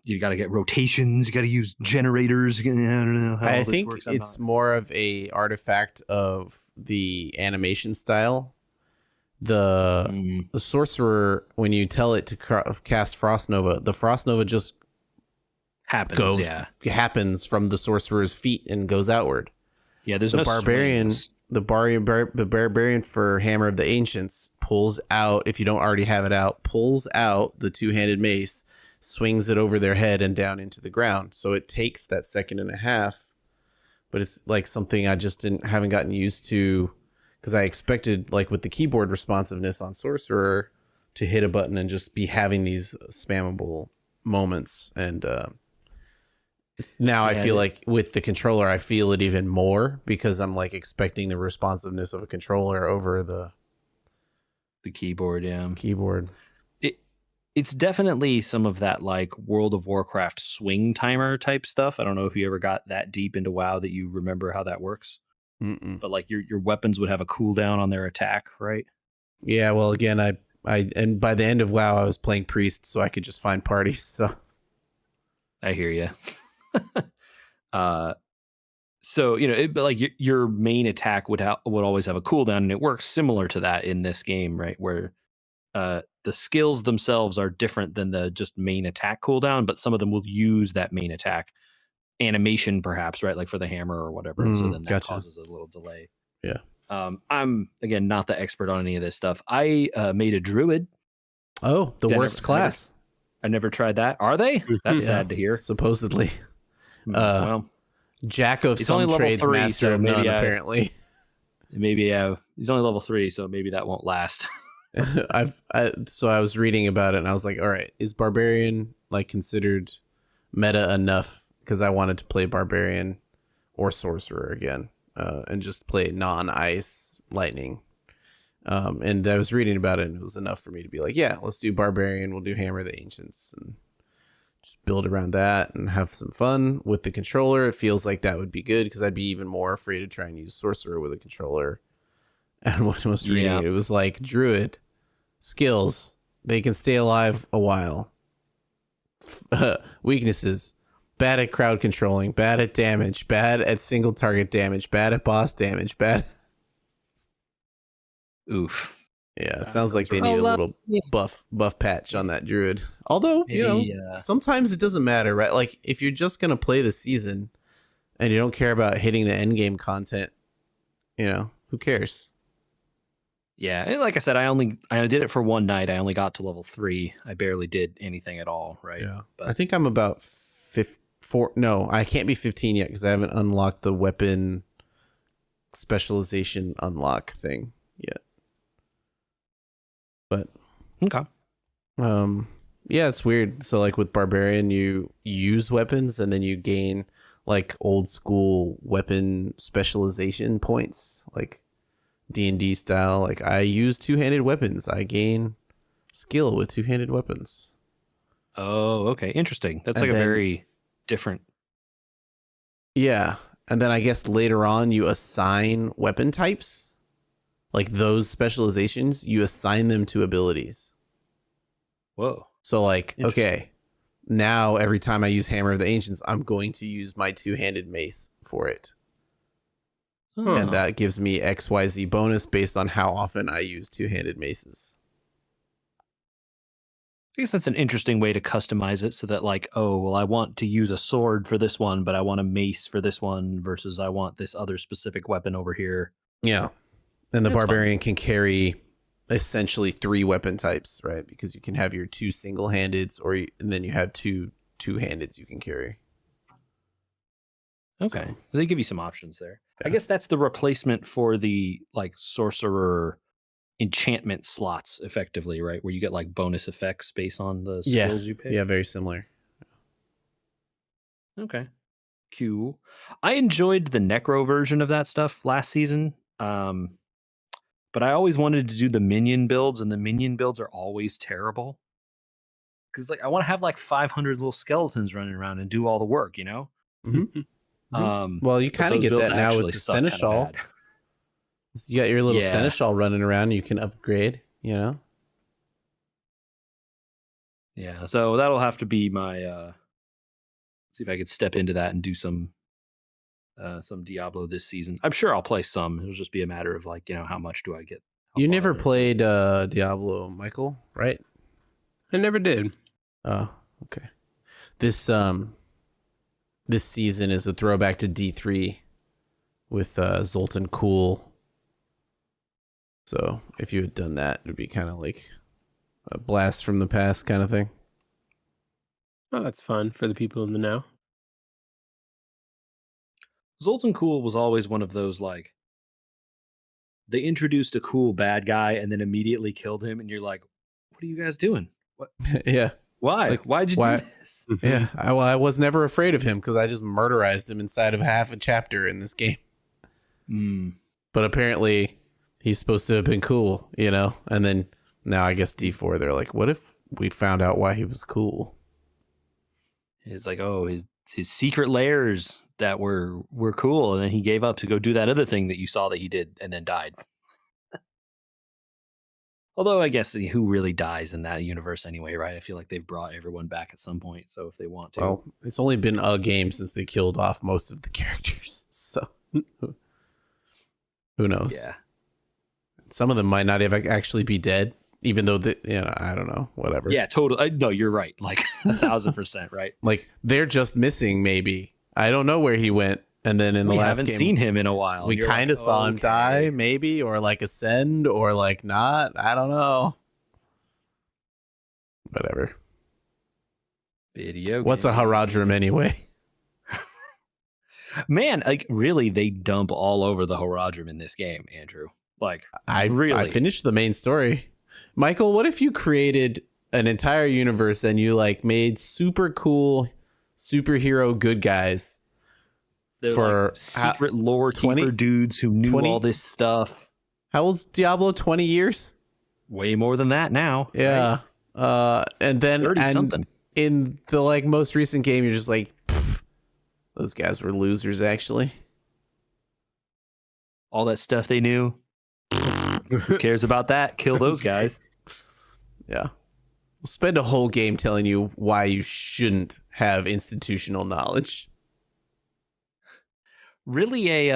B: you got to get rotations, you got to use generators. I don't know how
A: I
B: all this
A: think
B: works.
A: it's more of a artifact of the animation style. The sorcerer, when you tell it to cast Frost Nova, the Frost Nova just happens from the sorcerer's feet and goes outward.
B: Yeah, there's
A: the
B: no
A: barbarian.
B: swings.
A: The barbarian for Hammer of the Ancients pulls out, if you don't already have it out, pulls out the two-handed mace, swings it over their head and down into the ground. So it takes that second and a half, but it's like something I just haven't gotten used to, because I expected, like with the keyboard responsiveness on Sorcerer, to hit a button and just be having these spammable moments. And now I feel like with the controller, I feel it even more, because I'm like expecting the responsiveness of a controller over the
B: keyboard. Yeah,
A: keyboard.
B: It's definitely some of that like World of Warcraft swing timer type stuff. I don't know if you ever got that deep into WoW that you remember how that works. But like your weapons would have a cooldown on their attack, right?
A: Yeah. Well, again, I and by the end of WoW, I was playing Priest, so I could just find parties. So
B: I hear you. So but like your main attack would always have a cooldown, and it works similar to that in this game, right? Where the skills themselves are different than the just main attack cooldown, but some of them will use that main attack animation, perhaps, right? Like for the hammer or whatever, and so then that causes a little delay.
A: Yeah.
B: I'm again not the expert on any of this stuff. I made a druid.
A: Oh, the worst class.
B: I never tried that. Are they? That's sad to hear.
A: Supposedly.
B: Well,
A: jack of some trades, master of none, apparently.
B: Maybe he's only level 3, so maybe that won't last.
A: So I was reading about it and I was like, all right, is Barbarian like considered meta enough? Because I wanted to play Barbarian or Sorcerer again, and just play non-ice lightning. And I was reading about it and it was enough for me to be like, yeah, let's do Barbarian. We'll do Hammer of the Ancients and just build around that and have some fun with the controller. It feels like that would be good, because I'd be even more afraid to try and use Sorcerer with a controller. And when I was reading it was like, Druid skills, they can stay alive a while. Weaknesses: bad at crowd controlling, bad at damage, bad at single target damage, bad at boss damage, bad.
B: Oof.
A: Yeah, it sounds like they need a little buff patch on that druid. Although, maybe, sometimes it doesn't matter, right? Like if you're just gonna play the season and you don't care about hitting the end game content, who cares?
B: Yeah, and like I said, I did it for one night. I only got to level 3. I barely did anything at all, right?
A: Yeah, but I think I'm about No, I can't be 15 yet because I haven't unlocked the weapon specialization unlock thing yet. But
B: okay.
A: Yeah, it's weird. So like with Barbarian, you use weapons and then you gain like old school weapon specialization points, like D&D style. Like I use two-handed weapons. I gain skill with two-handed weapons.
B: Oh, okay. Interesting. That's
A: And
B: like
A: then,
B: a very different.
A: Yeah. And then I guess later on you assign weapon types. Like those specializations, you assign them to abilities.
B: Whoa.
A: So like, okay, now every time I use Hammer of the Ancients, I'm going to use my two-handed mace for it.
B: Oh.
A: And that gives me XYZ bonus based on how often I use two-handed maces.
B: I guess that's an interesting way to customize it so that like, oh, well, I want to use a sword for this one, but I want a mace for this one versus I want this other specific weapon over here.
A: Yeah. And the
B: That's
A: Barbarian can carry essentially 3 weapon types, right? Because you can have your 2 single-handeds and then you have 2 two-handeds you can carry.
B: Okay.
A: So,
B: they give you some options there.
A: Yeah.
B: I guess that's the replacement for the like sorcerer enchantment slots effectively, right? Where you get like bonus effects based on the skills you pick.
A: Yeah, very similar.
B: Okay. Cool. I enjoyed the Necro version of that stuff last season. But I always wanted to do the minion builds, and the minion builds are always terrible. Because like I want to have like 500 little skeletons running around and do all the work, you know?
A: Mm-hmm. Well, you kind of get that now with the Seneschal. You got your little Seneschal running around you can upgrade, you know?
B: Yeah, so that'll have to be my see if I could step into that and do some Diablo this season. I'm sure I'll play some. It'll just be a matter of like, you know, how much do I get?
A: You never played Diablo, Michael, right?
C: I never did.
A: Oh, okay. This season is a throwback to D3 with Zoltan Cool. So if you had done that, it would be kind of like a blast from the past kind of thing.
C: Oh, that's fun for the people in the know.
B: Zoltan Cool was always one of those like they introduced a cool bad guy and then immediately killed him, and you're like, "What are you guys doing? What?
A: Yeah.
B: Why?
A: Like,
B: Why'd you do this?"
A: Yeah, I was never afraid of him because I just murderized him inside of half a chapter in this game. But apparently, he's supposed to have been cool, you know? And then now I guess D4, they're like, what if we found out why he was cool?
B: It's like, oh, his secret lairs that were cool, and then he gave up to go do that other thing that you saw that he did and then died. Although I guess who really dies in that universe anyway, right? I feel like they've brought everyone back at some point, so if they want to.
A: Well, it's only been a game since they killed off most of the characters, so who knows?
B: Yeah.
A: Some of them might not actually be dead, even though I don't know, whatever.
B: Yeah, totally. No, you're right. Like 1,000%, right?
A: Like they're just missing. Maybe I don't know where he went. And then in the last game,
B: we haven't seen him in a while.
A: We kind of saw him die, maybe, or like ascend, or like not. I don't know. Whatever.
B: Video.
A: What's a Haradrim anyway?
B: Man, like really, they dump all over the Haradrim in this game, Andrew. Like
A: I finished the main story. Michael, what if you created an entire universe and you like made super cool superhero good guys?
B: They're
A: for
B: like secret lore keeper dudes who knew all this stuff.
A: How old's Diablo? 20 years?
B: Way more than that now.
A: Yeah. Right? And then
B: 30-something.
A: In the like most recent game, you're just like, those guys were losers, actually.
B: All that stuff they knew. Who cares about that? Kill those guys.
A: Yeah. We'll spend a whole game telling you why you shouldn't have institutional knowledge.
B: Really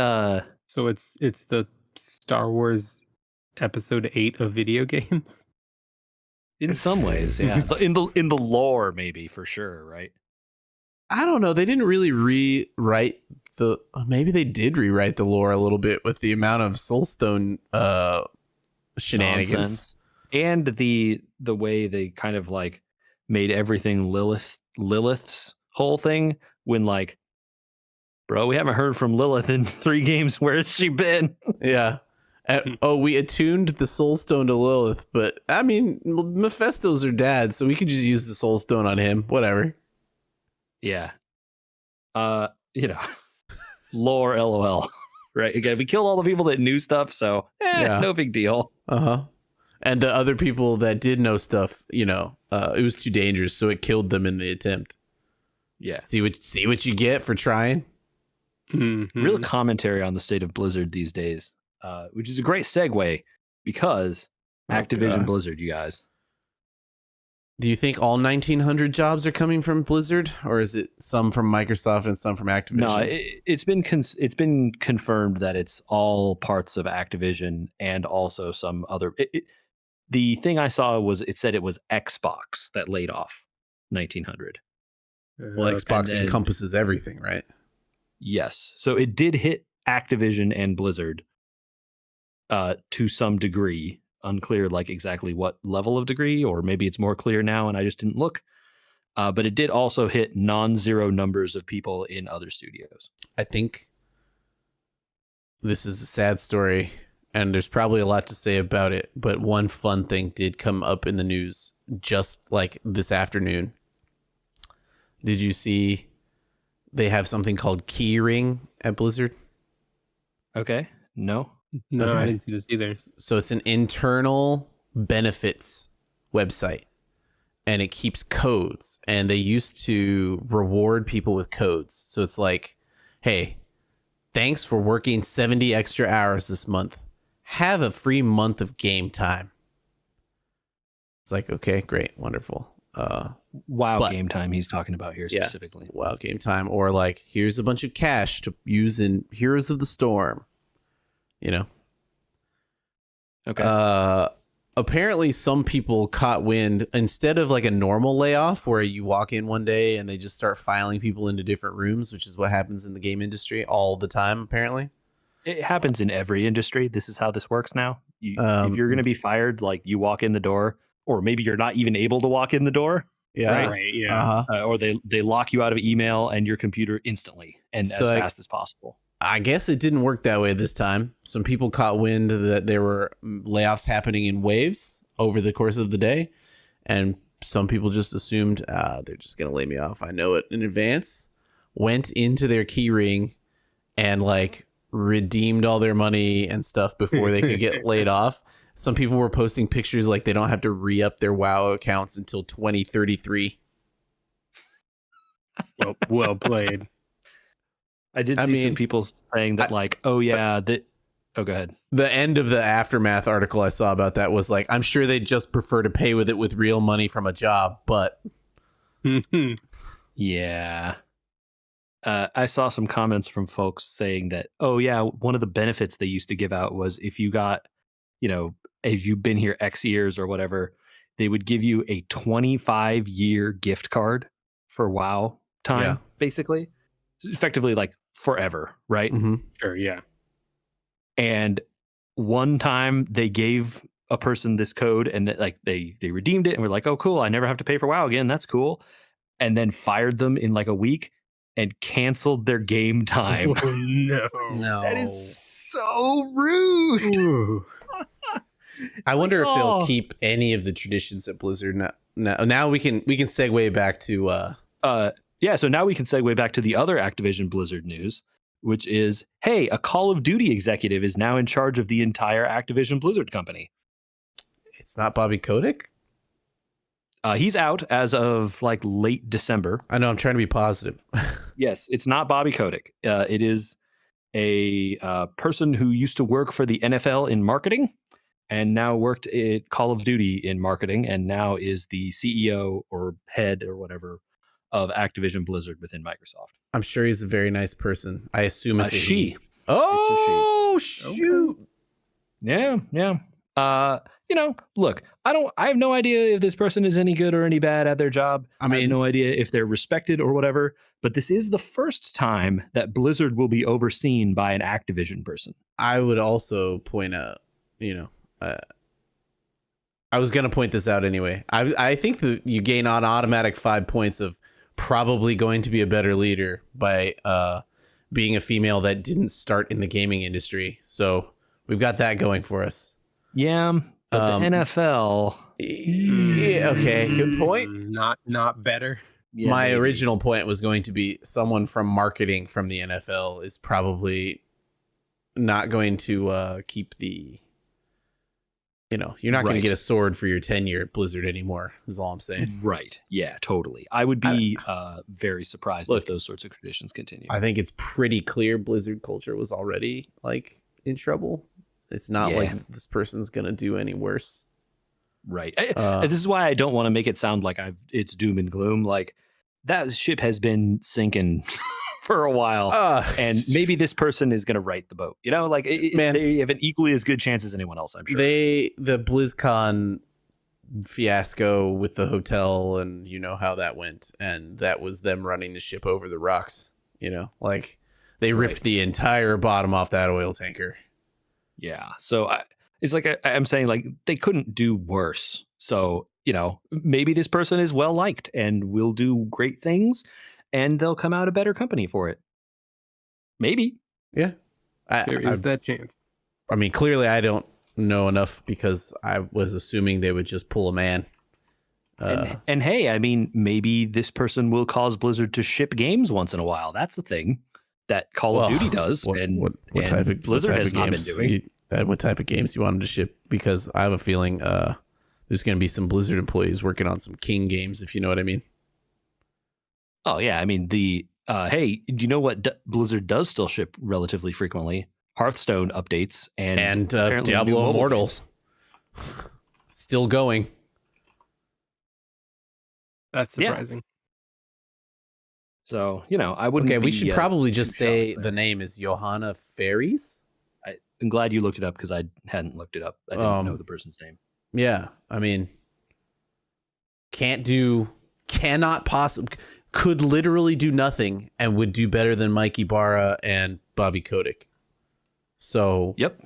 C: So it's the Star Wars episode 8 of video games?
B: In some ways, yeah. in the lore, maybe, for sure, right?
A: I don't know. They didn't really rewrite maybe they did rewrite the lore a little bit with the amount of Soulstone shenanigans.
B: Nonsense. And the way they kind of like made everything Lilith's whole thing when like, bro, we haven't heard from Lilith in 3 games. Where has she been?
A: Yeah. We attuned the Soul Stone to Lilith, but I mean, Mephisto's her dad, so we could just use the Soul Stone on him. Whatever.
B: Yeah. Lore LOL. Right. Again, we killed all the people that knew stuff, so no big deal.
A: And the other people that did know stuff, it was too dangerous, so it killed them in the attempt.
B: Yeah.
A: See what you get for trying.
C: Mm-hmm.
B: Real commentary on the state of Blizzard these days, which is a great segue because Activision Blizzard, you guys.
A: Do you think all 1,900 jobs are coming from Blizzard, or is it some from Microsoft and some from Activision?
B: No, it's been confirmed that it's all parts of Activision and also some other. The thing I saw was it said it was Xbox that laid off 1,900.
A: Well, Xbox encompasses everything, right?
B: Yes, so it did hit Activision and Blizzard to some degree. Unclear like exactly what level of degree, or maybe it's more clear now and I just didn't look. But it did also hit non-zero numbers of people in other studios.
A: I think this is a sad story, and there's probably a lot to say about it, but one fun thing did come up in the news just like this afternoon. Did you see they have something called Keyring at Blizzard?
B: Okay, no.
C: No,
A: Okay.
C: I didn't see this either.
A: So it's an internal benefits website, and it keeps codes, and they used to reward people with codes. So it's like, hey, thanks for working 70 extra hours this month. Have a free month of game time. It's like, okay, great, wonderful.
B: Game time he's talking about here specifically.
A: WoW game time, or like, here's a bunch of cash to use in Heroes of the Storm.
B: Okay.
A: Apparently some people caught wind, instead of like a normal layoff where you walk in one day and they just start filing people into different rooms, which is what happens in the game industry all the time, apparently.
B: It happens in every industry. This is how this works now. If you're going to be fired, like you walk in the door, or maybe you're not even able to walk in the door.
A: Yeah.
C: Right. Yeah.
B: Or they lock you out of email and your computer instantly and as fast as possible.
A: I guess it didn't work that way this time. Some people caught wind that there were layoffs happening in waves over the course of the day, and some people just assumed they're just going to lay me off. I know it in advance. Went into their Keyring and like redeemed all their money and stuff before they could get laid off. Some people were posting pictures like they don't have to re-up their WoW accounts until 2033.
C: Well played.
B: I did see some people saying that go ahead.
A: The end of the Aftermath article I saw about that was like, I'm sure they'd just prefer to pay with it with real money from a job, but
B: yeah. I saw some comments from folks saying that, one of the benefits they used to give out was if you got, if you've been here X years or whatever, they would give you a 25-year gift card for WoW time, basically. It's effectively like forever, right?
A: Mm-hmm.
C: Sure, yeah.
B: And one time they gave a person this code and they redeemed it and were like, oh, cool, I never have to pay for WoW again. That's cool. And then fired them in like a week and canceled their game time.
C: Oh,
A: no.
B: That is so rude.
C: Ooh.
A: I wonder if they'll keep any of the traditions at Blizzard. Now we can segue back to
B: so now we can segue back to the other Activision Blizzard news, which is, hey, a Call of Duty executive is now in charge of the entire Activision Blizzard company.
A: It's not Bobby Kotick?
B: He's out as of like late December.
A: I know, I'm trying to be positive.
B: Yes, it's not Bobby Kotick. It is a person who used to work for the NFL in marketing and now worked at Call of Duty in marketing and now is the CEO or head or whatever of Activision Blizzard within Microsoft.
A: I'm sure he's a very nice person. I assume it's a
B: she.
A: Oh,
B: it's a she.
A: Shoot.
B: Okay. Yeah. Look, I have no idea if this person is any good or any bad at their job. I have no idea if they're respected or whatever, but this is the first time that Blizzard will be overseen by an Activision person.
A: I would also point out, I was going to point this out anyway. I think that you gain an automatic 5 points of probably going to be a better leader by being a female that didn't start in the gaming industry. So we've got that going for us.
B: Yeah, but the NFL.
A: Yeah, okay, good point.
C: Not better.
B: Yeah,
A: My
B: maybe.
A: original point was going to be someone from marketing from the NFL is probably not going to keep the, you're not going to get a sword for your tenure at Blizzard anymore, is all I'm saying.
B: Right. Yeah, totally. I would be very surprised if those sorts of traditions continue.
A: I think it's pretty clear Blizzard culture was already like in trouble. It's not like this person's going to do any worse.
B: Right. This is why I don't want to make it sound like it's doom and gloom. Like that ship has been sinking for a while, and maybe this person is going to right the boat. Like they have an equally as good chance as anyone else. I'm sure. The
A: BlizzCon fiasco with the hotel, and how that went, and that was them running the ship over the rocks. Like they ripped the entire bottom off that oil tanker.
B: Yeah. So it's like I'm saying, like they couldn't do worse. So maybe this person is well liked and will do great things, and they'll come out a better company for it. Maybe.
A: Yeah.
C: There is that chance.
A: I mean, clearly I don't know enough because I was assuming they would just pull a man.
B: And hey, I mean, maybe this person will cause Blizzard to ship games once in a while. That's the thing that Call of Duty does.
A: What type of
B: Blizzard has not been doing.
A: What type of games you want them to ship? Because I have a feeling there's going to be some Blizzard employees working on some King games, if you know what I mean.
B: Oh, yeah. I mean, hey, do you know what Blizzard does still ship relatively frequently? Hearthstone updates and
A: Diablo Immortal. Still going.
C: That's surprising.
B: Yeah. So, I wouldn't.
A: Okay, we should probably just say the name is Johanna Ferries.
B: I'm glad you looked it up because I hadn't looked it up. I didn't know the person's name.
A: Yeah, I mean, cannot possibly, could literally do nothing and would do better than Mike Ibarra and Bobby Kotick. So,
B: yep.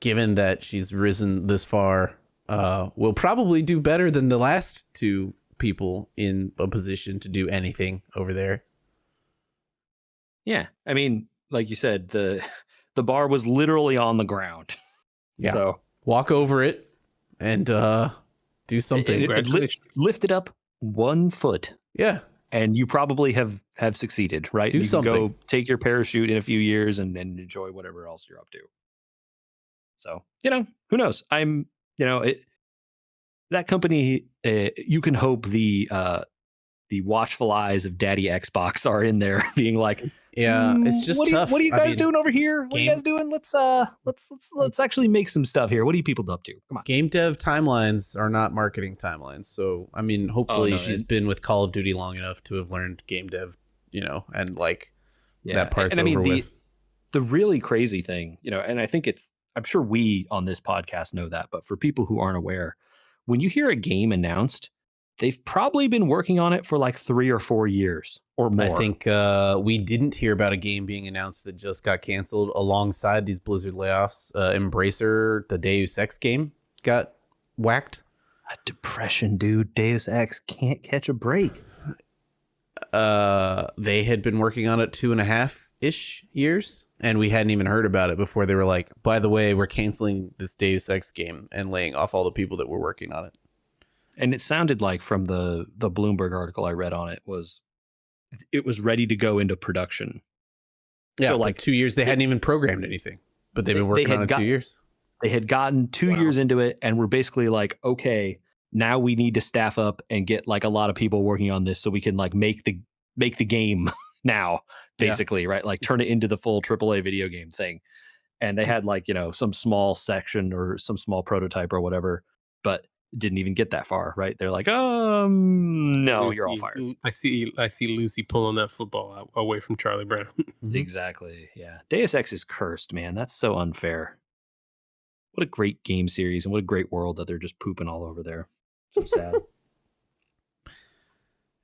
A: Given that she's risen this far, will probably do better than the last two people in a position to do anything over there.
B: Yeah, I mean, like you said, the bar was literally on the ground.
A: Yeah.
B: So
A: walk over it and do something.
B: Lift it up 1 foot.
A: Yeah.
B: And you probably have succeeded, right?
A: Do something.
B: Go take your parachute in a few years and enjoy whatever else you're up to. So, who knows? That company, you can hope the watchful eyes of Daddy Xbox are in there being like,
A: yeah, it's just tough.
B: What are you guys doing over here? What are you guys doing? Let's actually make some stuff here. What are you people up to? Come on.
A: Game dev timelines are not marketing timelines. So, I mean, hopefully she's been with Call of Duty long enough to have learned game dev, and that part's over with.
B: The really crazy thing, and I think I'm sure we on this podcast know that, but for people who aren't aware, when you hear a game announced, they've probably been working on it for like 3 or 4 years or more.
A: I think we didn't hear about a game being announced that just got canceled alongside these Blizzard layoffs. Embracer, the Deus Ex game, got whacked.
B: A depression, dude. Deus Ex can't catch a break.
A: They had been working on it 2.5-ish years, and we hadn't even heard about it before they were like, by the way, we're canceling this Deus Ex game and laying off all the people that were working on it.
B: And it sounded like from the Bloomberg article I read on it was ready to go into production.
A: Yeah, so like 2 years, they hadn't even programmed anything, but they've been working on it 2 years.
B: They had gotten 2 years into it and were basically like, okay, now we need to staff up and get like a lot of people working on this so we can like make the game now, basically, right? Like turn it into the full AAA video game thing. And they had like, some small section or some small prototype or whatever, but didn't even get that far, right? They're like, no, you're all fired.
C: I see Lucy pulling that football away from Charlie Brown.
B: Exactly. Yeah. Deus Ex is cursed, man. That's so unfair. What a great game series and what a great world that they're just pooping all over there. So sad.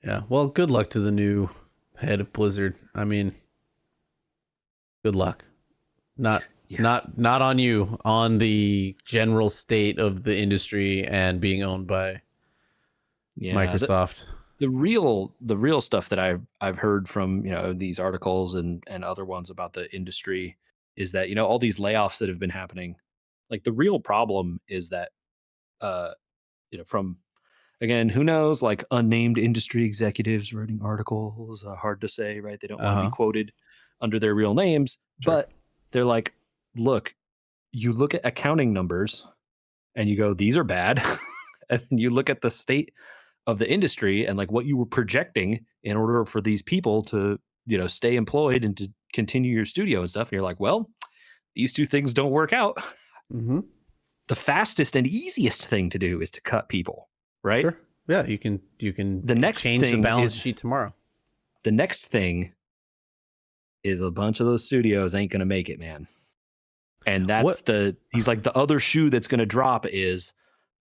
A: Yeah. Well, good luck to the new head of Blizzard. I mean, good luck. Not on you, on the general state of the industry and being owned by Microsoft.
B: The real stuff that I've heard from, these articles and other ones about the industry is that, all these layoffs that have been happening, like the real problem is that, uh, from, again, who knows, like unnamed industry executives writing articles, hard to say, right? They don't want to be quoted under their real names,
A: Sure.
B: but they're like, look, you look at accounting numbers and you go, these are bad. And you look at the state of the industry and like what you were projecting in order for these people to, stay employed and to continue your studio and stuff. And you're like, well, these two things don't work out.
A: Mm-hmm.
B: The fastest and easiest thing to do is to cut people, right?
A: Sure. Yeah, you can
B: The next
A: change the
B: thing
A: balance
B: is-
A: sheet tomorrow.
B: The next thing is a bunch of those studios ain't going to make it, man. And that's he's like, the other shoe that's going to drop is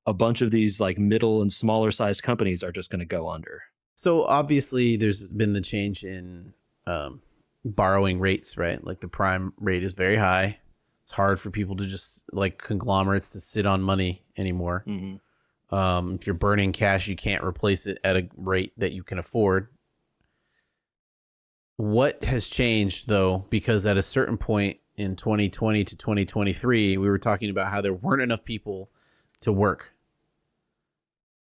B: a bunch of these like middle and smaller sized companies are just going to go under.
A: So obviously there's been the change in borrowing rates, right? Like the prime rate is very high. It's hard for people to just like conglomerates to sit on money anymore.
B: Mm-hmm.
A: If you're burning cash, you can't replace it at a rate that you can afford. What has changed though? Because at a certain point in 2020 to 2023, we were talking about how there weren't enough people to work.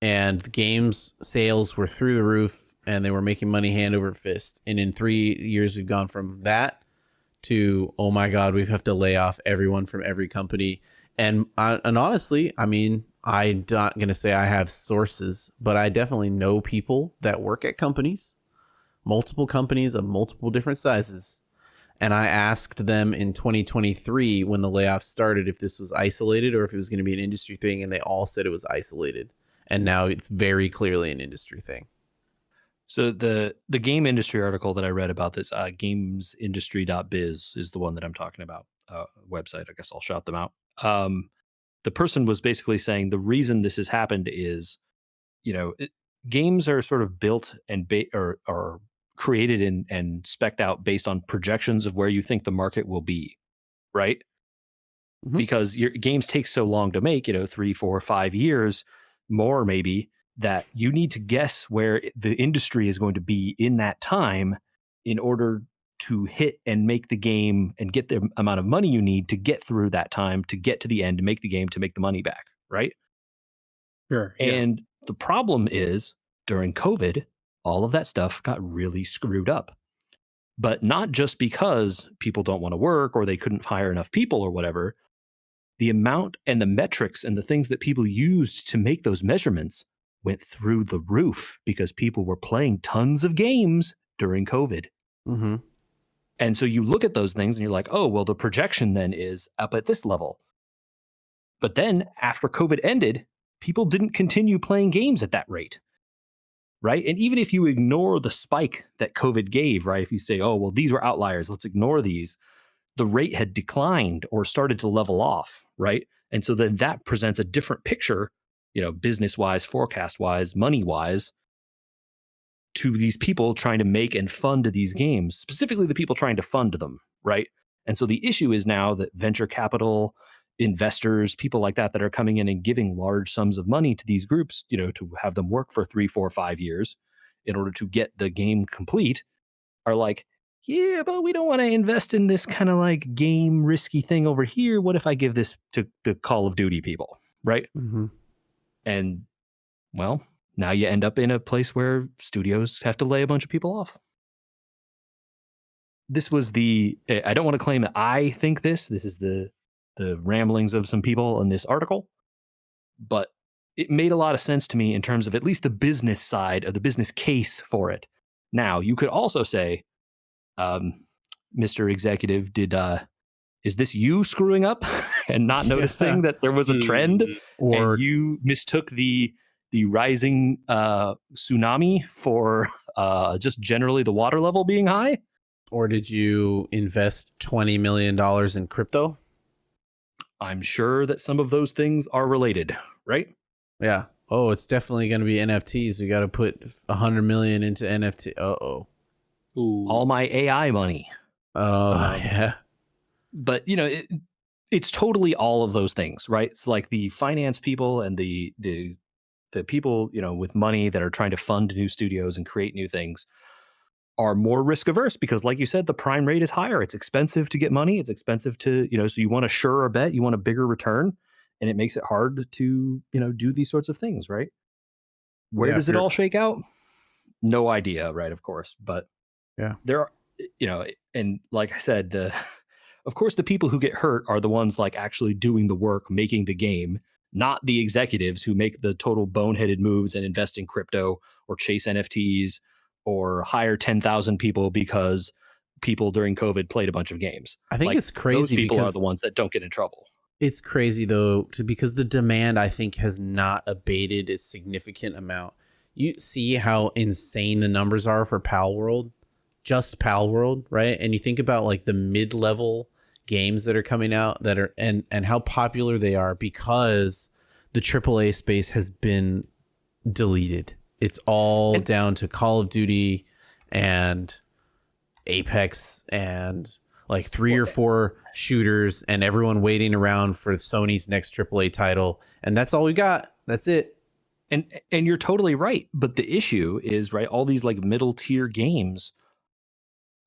A: And the games sales were through the roof and they were making money hand over fist. And in 3 years, we've gone from that to, oh my God, we have to lay off everyone from every company. And honestly, I mean, I'm not going to say I have sources, but I definitely know people that work at companies, multiple companies of multiple different sizes. And I asked them in 2023 when the layoffs started if this was isolated or if it was going to be an industry thing. And they all said it was isolated. And now it's very clearly an industry thing.
B: So the game industry article that I read about this, gamesindustry.biz is the one that I'm talking about, website. I guess I'll shout them out. The person was basically saying the reason this has happened is, games are sort of built and are created and spec'd out based on projections of where you think the market will be, right? Mm-hmm. Because your games take so long to make, 3, 4, 5 years more maybe, that you need to guess where the industry is going to be in that time in order to hit and make the game and get the amount of money you need to get through that time, to get to the end, to make the game, to make the money back, right?
C: Sure. Yeah.
B: And the problem is during COVID, all of that stuff got really screwed up. But not just because people don't want to work or they couldn't hire enough people or whatever. The amount and the metrics and the things that people used to make those measurements went through the roof because people were playing tons of games during COVID.
A: Mm-hmm.
B: And so you look at those things and you're like, oh, well, the projection then is up at this level. But then after COVID ended, people didn't continue playing games at that rate. Right. And even if you ignore the spike that COVID gave, right, if you say, oh, well, these were outliers, let's ignore these, the rate had declined or started to level off. Right. And so then that presents a different picture, business wise, forecast wise, money wise, to these people trying to make and fund these games, specifically the people trying to fund them. Right. And so the issue is now that venture capital investors, people like that are coming in and giving large sums of money to these groups, to have them work for 3, 4, 5 years in order to get the game complete, are like, yeah, but we don't want to invest in this kind of like game risky thing over here. What if I give this to the Call of Duty people, right?
A: Mm-hmm.
B: And well, now you end up in a place where studios have to lay a bunch of people off. This was I don't want to claim that I think this is the ramblings of some people in this article, but it made a lot of sense to me in terms of at least the business side of the business case for it. Now, you could also say, Mr. Executive, is this you screwing up and not noticing that there was a trend, or and you mistook the rising tsunami for just generally the water level being high?
A: Or did you invest $20 million in crypto?
B: I'm sure that some of those things are related, right?
A: Yeah. Oh, it's definitely going to be NFTs. We got to put 100 million into NFT. Uh-oh.
B: Ooh. All my AI money.
A: Oh, yeah.
B: But, it's totally all of those things, right? It's like the finance people and the the people, with money that are trying to fund new studios and create new things are more risk averse because, like you said, the prime rate is higher. It's expensive to get money. It's expensive to, so you want a surer bet, you want a bigger return, and it makes it hard to, do these sorts of things, right? Where does it all shake out? No idea, right? Of course. But there are, and like I said, of course, the people who get hurt are the ones like actually doing the work, making the game, not the executives who make the total boneheaded moves and invest in crypto or chase NFTs or hire 10,000 people because people during COVID played a bunch of games.
A: I think it's crazy.
B: Those people are the ones that don't get in trouble.
A: It's crazy though, because the demand, I think, has not abated a significant amount. You see how insane the numbers are for Pal World, just Pal World, right? And you think about like the mid-level games that are coming out that are and how popular they are because the AAA space has been deleted. It's all down to Call of Duty and Apex and like 3 or 4 shooters and everyone waiting around for Sony's next AAA title. And that's all we got. That's it.
B: And you're totally right. But the issue is, right, all these like middle tier games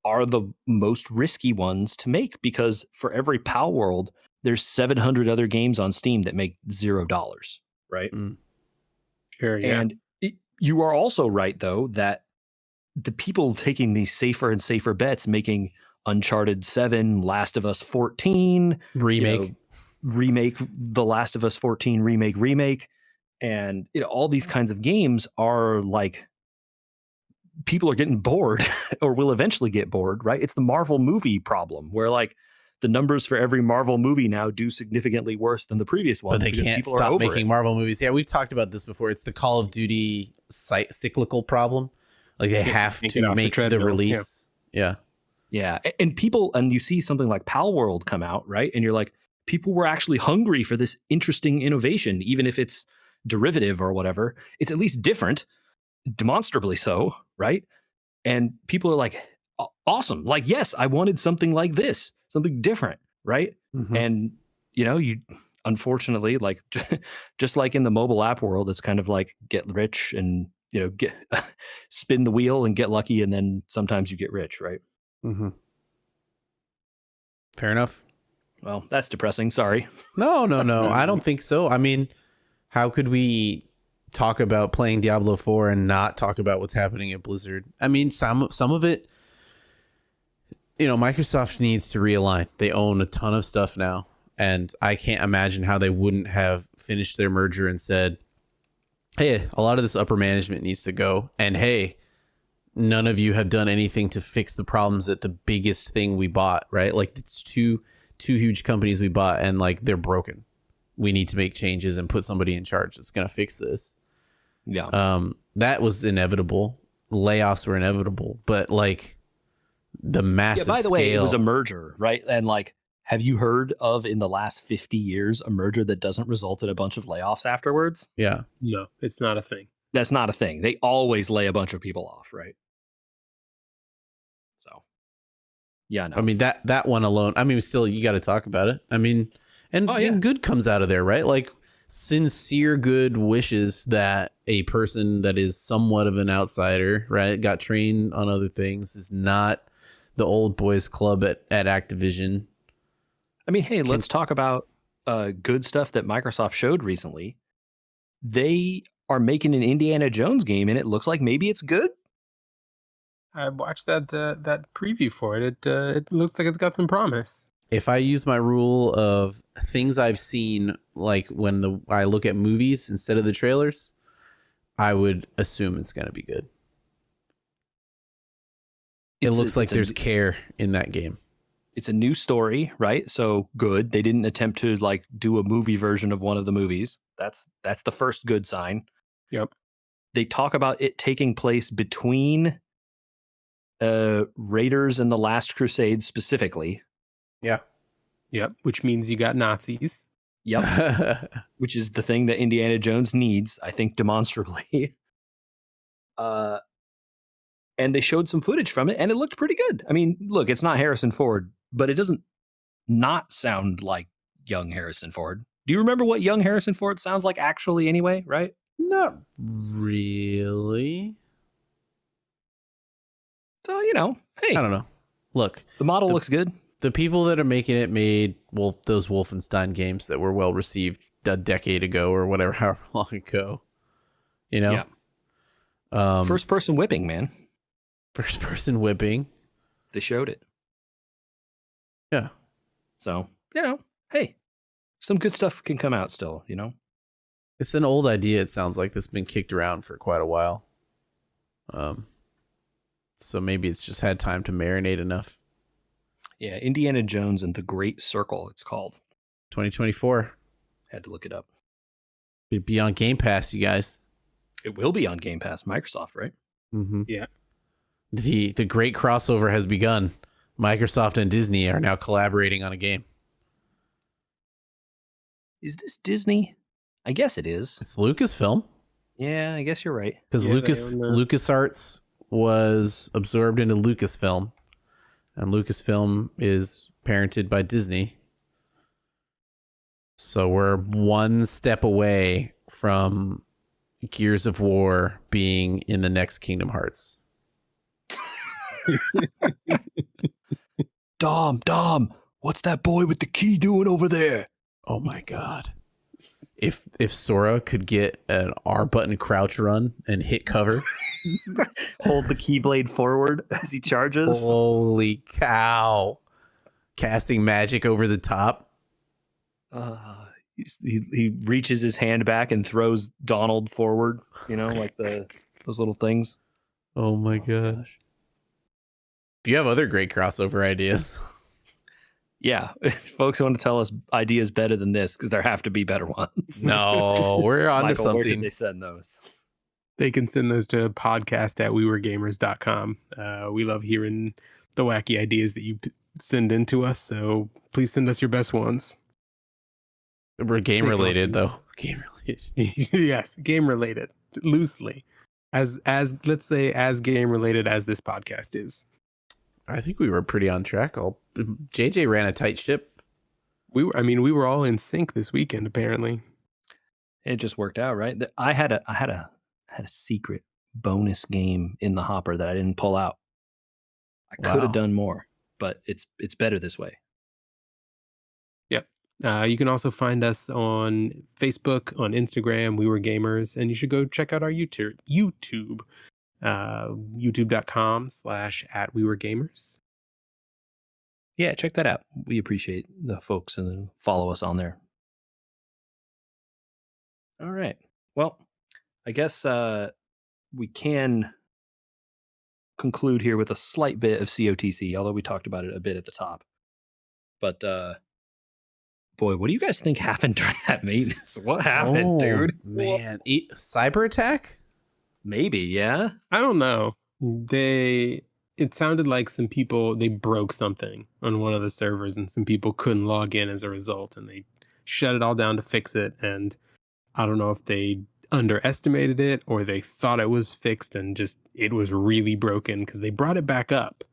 B: are the most risky ones to make because for every Pal World, there's 700 other games on Steam that make $0, right?
C: Sure, yeah.
B: And you are also right, though, that the people taking these safer and safer bets, making Uncharted 7, Last of Us 14,
A: remake
B: The Last of Us 14 remake, and all these kinds of games are like people are getting bored or will eventually get bored, right? It's the Marvel movie problem where like the numbers for every Marvel movie now do significantly worse than the previous one.
A: But they can't stop making Marvel movies. Yeah, we've talked about this before. It's the Call of Duty cyclical problem. Like they have to make the release. Yeah.
B: And people, and you see something like Pal World come out, right? And you're like, people were actually hungry for this interesting innovation, even if it's derivative or whatever. It's at least different, demonstrably so, right? And people are like, awesome. Like, yes, I wanted something like this, something different, right? Mm-hmm. And, you unfortunately, like, just like in the mobile app world, it's kind of like get rich and, get spin the wheel and get lucky. And then sometimes you get rich, right?
A: Mm-hmm. Fair enough.
B: Well, that's depressing. Sorry.
A: No. I don't think so. I mean, how could we talk about playing Diablo 4 and not talk about what's happening at Blizzard? I mean, some of it, Microsoft needs to realign. They own a ton of stuff now, and I can't imagine how they wouldn't have finished their merger and said, hey, a lot of this upper management needs to go, and hey, none of you have done anything to fix the problems at the biggest thing we bought, right? Like it's two huge companies we bought and like they're broken. We need to make changes and put somebody in charge that's going to fix this.
B: Yeah.
A: That was inevitable. Layoffs were inevitable, but like the massive
B: by the way, it
A: scale,
B: was a merger, right? And like, have you heard of in the last 50 years a merger that doesn't result in a bunch of layoffs afterwards?
A: Yeah.
C: No, it's not a thing.
B: That's not a thing. They always lay a bunch of people off, right? So, yeah, no.
A: I mean, that one alone, I mean, still, you got to talk about it. I mean, and good comes out of there, right? Like sincere good wishes that a person that is somewhat of an outsider, right, got trained on other things, is not the old boys club at Activision.
B: I mean, hey, let's talk about good stuff that Microsoft showed recently. They are making an Indiana Jones game, and it looks like maybe it's good.
C: I watched that preview for it. It looks like it's got some promise.
A: If I use my rule of things I've seen, like when I look at movies instead of the trailers, I would assume it's going to be good. It looks like there's care in that game.
B: It's a new story, right? So good. They didn't attempt to like do a movie version of one of the movies. That's the first good sign.
C: Yep.
B: They talk about it taking place between Raiders and the Last Crusade specifically.
A: Yeah.
C: Yep. Which means you got Nazis.
B: Yep. Which is the thing that Indiana Jones needs, I think, demonstrably. And they showed some footage from it, and it looked pretty good. I mean, look, it's not Harrison Ford, but it doesn't not sound like young Harrison Ford. Do you remember what young Harrison Ford sounds like actually anyway, right?
A: Not really.
B: So, hey.
A: I don't know. Look,
B: the model looks good.
A: The people that are making it made those Wolfenstein games that were well received a decade ago or whatever, however long ago.
B: Yeah. First person whipping, man.
A: First person whipping.
B: They showed it.
A: Yeah.
B: So, hey, some good stuff can come out still,
A: It's an old idea, it sounds like, that's been kicked around for quite a while. So maybe it's just had time to marinate enough.
B: Yeah, Indiana Jones and the Great Circle, it's called.
A: 2024.
B: Had to look it up.
A: It'd be on Game Pass, you guys.
B: It will be on Game Pass, Microsoft, right?
A: Mm-hmm.
C: Yeah.
A: The great crossover has begun. Microsoft and Disney are now collaborating on a game.
B: Is this Disney? I guess it is.
A: It's Lucasfilm.
B: Yeah, I guess you're right.
A: Because LucasArts was absorbed into Lucasfilm, and Lucasfilm is parented by Disney. So we're one step away from Gears of War being in the next Kingdom Hearts.
B: Dom, what's that boy with the key doing over there?
A: Oh my god. If Sora could get an R button crouch run and hit cover,
B: hold the keyblade forward as he charges.
A: Holy cow. Casting magic over the top.
B: He reaches his hand back and throws Donald forward, like those little things.
A: Oh my gosh. Do you have other great crossover ideas?
B: Yeah, if folks want to tell us ideas better than this, because there have to be better ones.
A: No, we're on to something.
B: Where did they send those?
C: They can send those to podcast@weweregamers.com. We love hearing the wacky ideas that you send in to us, so please send us your best ones.
A: We're game related, though. Game related.
C: Yes, game related, loosely. As let's say as game related as this podcast is.
A: I think we were pretty on track. JJ ran a tight ship.
C: We were all in sync this weekend, apparently.
B: It just worked out, right? I had a secret bonus game in the hopper that I didn't pull out. I could have done more, but it's better this way.
C: Yep. You can also find us on Facebook, on Instagram, We Were Gamers, and you should go check out our YouTube. youtube.com/@weweregamers.
B: Yeah, check that out. We appreciate the folks and follow us on there. All right. Well, I guess we can conclude here with a slight bit of COTC, although we talked about it a bit at the top. But boy, what do you guys think happened during that maintenance? What happened, dude?
A: Man, cyber attack?
B: Maybe, yeah.
C: I don't know. It sounded like some people, they broke something on one of the servers and some people couldn't log in as a result, and they shut it all down to fix it. And I don't know if they underestimated it or they thought it was fixed and just it was really broken because they brought it back up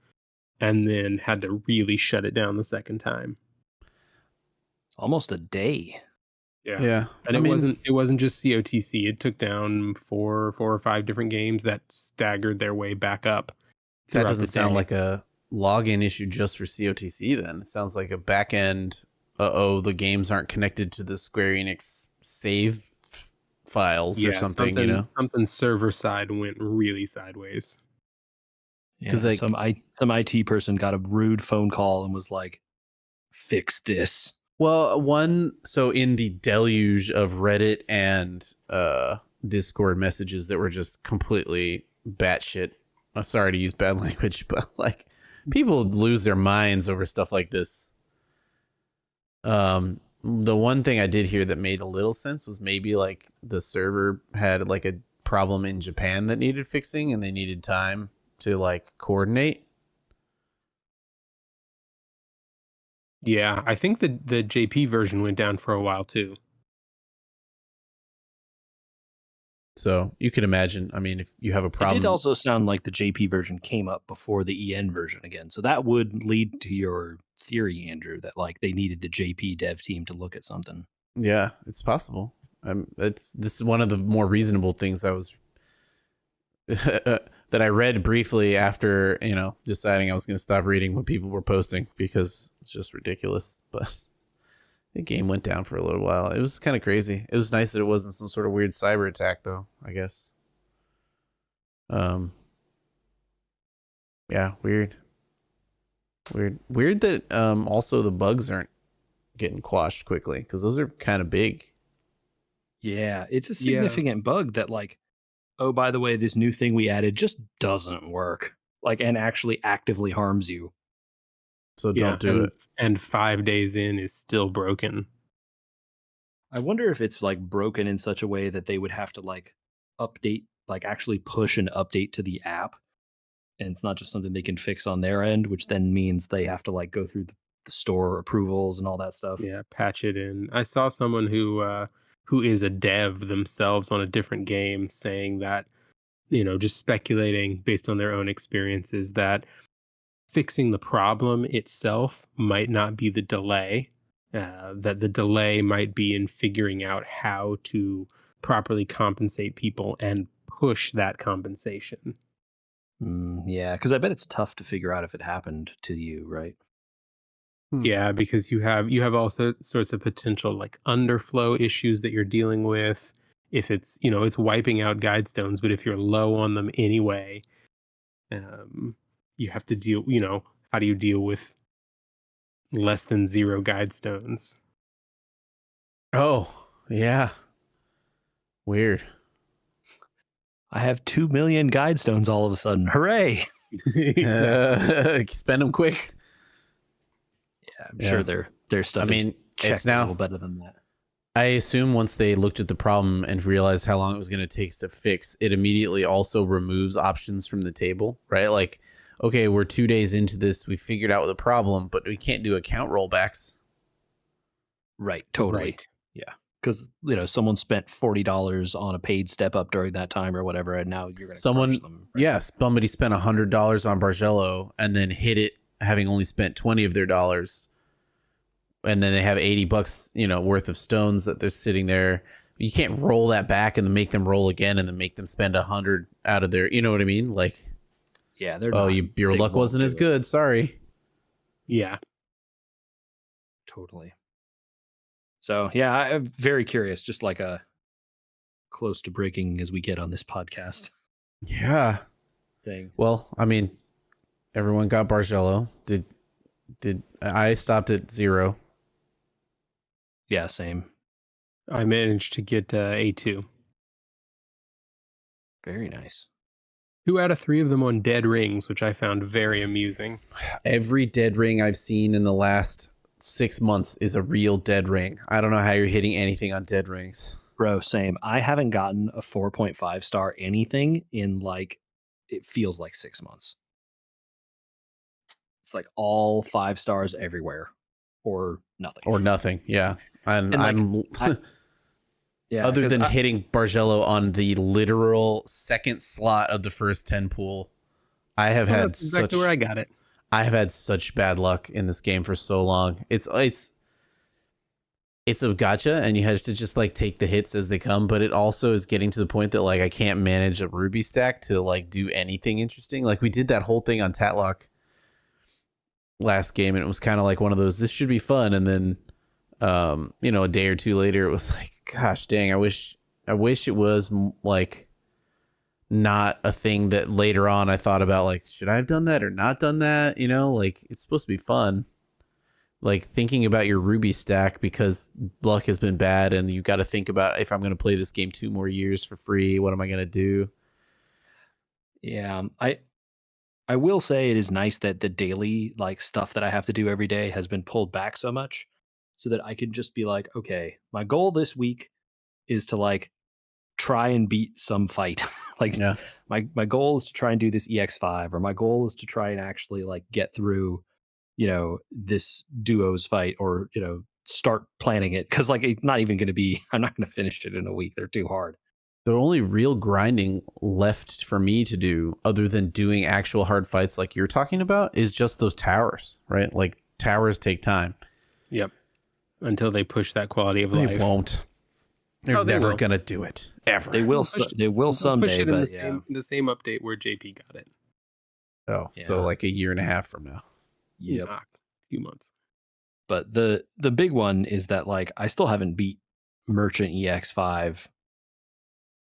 C: and then had to really shut it down the second time.
B: Almost a day.
C: Yeah. And it wasn't just COTC. It took down four or five different games that staggered their way back up.
A: That doesn't sound like a login issue just for COTC then. It sounds like a back end, the games aren't connected to the Square Enix save files or something,
C: Something server side went really sideways.
B: Yeah, some IT person got a rude phone call and was like, fix this.
A: Well, so in the deluge of Reddit and Discord messages that were just completely batshit. I'm sorry to use bad language, but like people lose their minds over stuff like this. The one thing I did hear that made a little sense was maybe like the server had like a problem in Japan that needed fixing and they needed time to like coordinate.
C: Yeah, I think the JP version went down for a while too.
A: So you can imagine, I mean, if you have a problem.
B: It did also sound like the JP version came up before the EN version again. So that would lead to your theory, Andrew, that like they needed the JP dev team to look at something.
A: Yeah, it's possible. This is one of the more reasonable things I was that I read briefly after, deciding I was going to stop reading what people were posting because it's just ridiculous. But the game went down for a little while. It was kind of crazy. It was nice that it wasn't some sort of weird cyber attack, though, I guess. Yeah, weird that also the bugs aren't getting quashed quickly, because those are kind of big.
B: Yeah, it's a significant bug that, like, oh, by the way, this new thing we added just doesn't work, like, and actually actively harms you.
A: So don't do it.
C: And 5 days in is still broken.
B: I wonder if it's like broken in such a way that they would have to like update, like actually push an update to the app, and it's not just something they can fix on their end, which then means they have to like go through the store approvals and all that stuff.
C: Yeah, patch it in. I saw someone who is a dev themselves on a different game saying that, just speculating based on their own experiences, that fixing the problem itself might not be the delay, that the delay might be in figuring out how to properly compensate people and push that compensation.
B: Yeah, because I bet it's tough to figure out if it happened to you, right?
C: Yeah, because you have all sorts of potential like underflow issues that you're dealing with. If it's it's wiping out guide stones, but if you're low on them anyway, you have to deal. How do you deal with less than 0 guide stones?
A: Oh yeah, weird.
B: I have 2 million guide stones all of a sudden. Hooray!
A: Spend them quick.
B: Yeah, I'm sure their stuff is checked a little better than that.
A: I assume once they looked at the problem and realized how long it was going to take to fix, it immediately also removes options from the table, right? Like, okay, we're 2 days into this. We figured out the problem, but we can't do account rollbacks.
B: Right, totally.
C: Right.
B: Yeah. Because, someone spent $40 on a paid step up during that time or whatever, and now you're going to crush them. Right?
A: Yes, somebody spent $100 on Bargello and then hit it having only spent 20 of their dollars. And then they have $80, worth of stones that they're sitting there. You can't roll that back and then make them roll again and then make them spend 100 out of their, you know what I mean? Like,
B: yeah, they're
A: your luck wasn't as good. Sorry.
C: Yeah,
B: totally. So yeah, I'm very curious, just like a close to breaking as we get on this podcast.
A: Yeah.
B: Thing.
A: Well, I mean, everyone got Bargello. Did I stopped at 0?
B: Yeah, same.
C: I managed to get A2.
B: Very nice.
C: 2 out of 3 of them on dead rings, which I found very amusing.
A: Every dead ring I've seen in the last 6 months is a real dead ring. I don't know how you're hitting anything on dead rings.
B: Bro, same. I haven't gotten a 4.5 star anything in it feels like 6 months. It's like all 5 stars everywhere or nothing.
A: Yeah. And
B: yeah,
A: other than hitting Bargello on the literal second slot of the first 10 pool, I have had
C: that's exactly where I got it.
A: I have had such bad luck in this game for so long. It's a gotcha, and you have to just like take the hits as they come, but it also is getting to the point that like I can't manage a ruby stack to like do anything interesting. Like we did that whole thing on Tatlock last game, and it was kind of like one of those, this should be fun, and then a day or two later it was like, gosh dang, I wish it was like not a thing that later on I thought about, like, should I have done that or not done that? Like it's supposed to be fun. Like thinking about your ruby stack because luck has been bad, and you got to think about, if I'm going to play this game 2 more years for free, what am I going to do?
B: Yeah, I will say it is nice that the daily like stuff that I have to do every day has been pulled back so much, so that I can just be like, okay, my goal this week is to like try and beat some fight. Like
A: yeah.
B: my goal is to try and do this EX5, or my goal is to try and actually like get through, this duos fight, or, start planning it. Cause like it's not even going to be, I'm not going to finish it in a week. They're too hard.
A: The only real grinding left for me to do, other than doing actual hard fights like you're talking about, is just those towers, right? Like towers take time.
C: Yep. Until they push that quality of life.
A: They won't. They're never gonna do it ever.
B: They will. They will someday.
C: Push it
B: but
C: in the same update where JP got it.
A: Oh, so like a year and a half from now.
B: Yep.
C: A few months.
B: But the big one is that like I still haven't beat Merchant EX5,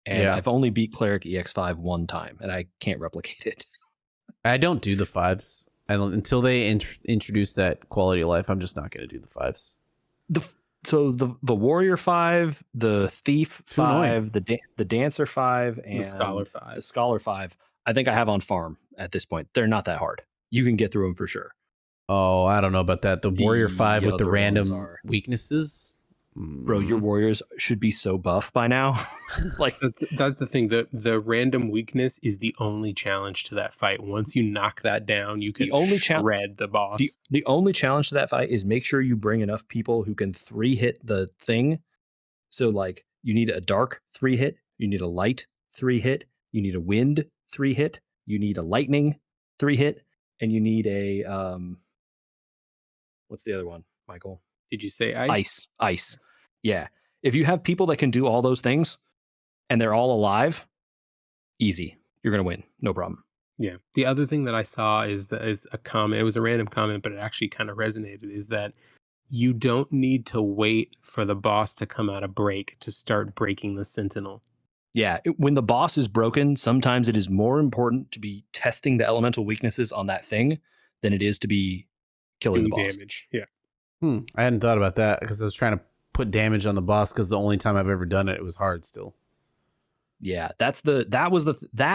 B: and I've only beat Cleric EX5 one time, and I can't replicate it.
A: I don't do the 5s. Until they introduce that quality of life. I'm just not going to do the 5s.
B: So the Warrior 5, the Thief 5, the Dancer 5, and the Scholar 5. I think I have on farm at this point. They're not that hard. You can get through them for sure.
A: Oh, I don't know about that. The Warrior 5 with the random weaknesses.
B: Bro, your warriors should be so buff by now. Like
C: that's the thing. The random weakness is the only challenge to that fight. Once you knock that down, you can shred the boss.
B: The only challenge to that fight is make sure you bring enough people who can 3-hit the thing. So like you need a dark 3-hit, you need a light 3-hit, you need a wind 3-hit, you need a lightning 3-hit, and you need a what's the other one, Michael?
C: Did you say ice?
B: Ice. Yeah. If you have people that can do all those things and they're all alive, easy. You're going to win. No problem.
C: Yeah. The other thing that I saw is a comment. It was a random comment, but it actually kind of resonated, is that you don't need to wait for the boss to come out of break to start breaking the Sentinel.
B: Yeah. When the boss is broken, sometimes it is more important to be testing the elemental weaknesses on that thing than it is to be killing the boss.
C: Damage. Yeah.
A: I hadn't thought about that because I was trying to put damage on the boss because the only time I've ever done it, it was hard still.
B: Yeah, that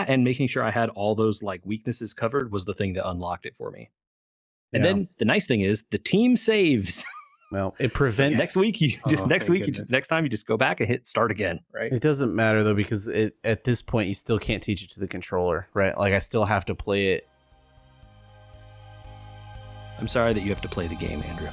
B: and making sure I had all those like weaknesses covered was the thing that unlocked it for me. And then the nice thing is the team saves.
A: Well, it prevents
B: next time you just go back and hit start again, right?
A: It doesn't matter though, because at this point you still can't teach it to the controller, right? Like I still have to play it.
B: I'm sorry that you have to play the game, Andrew.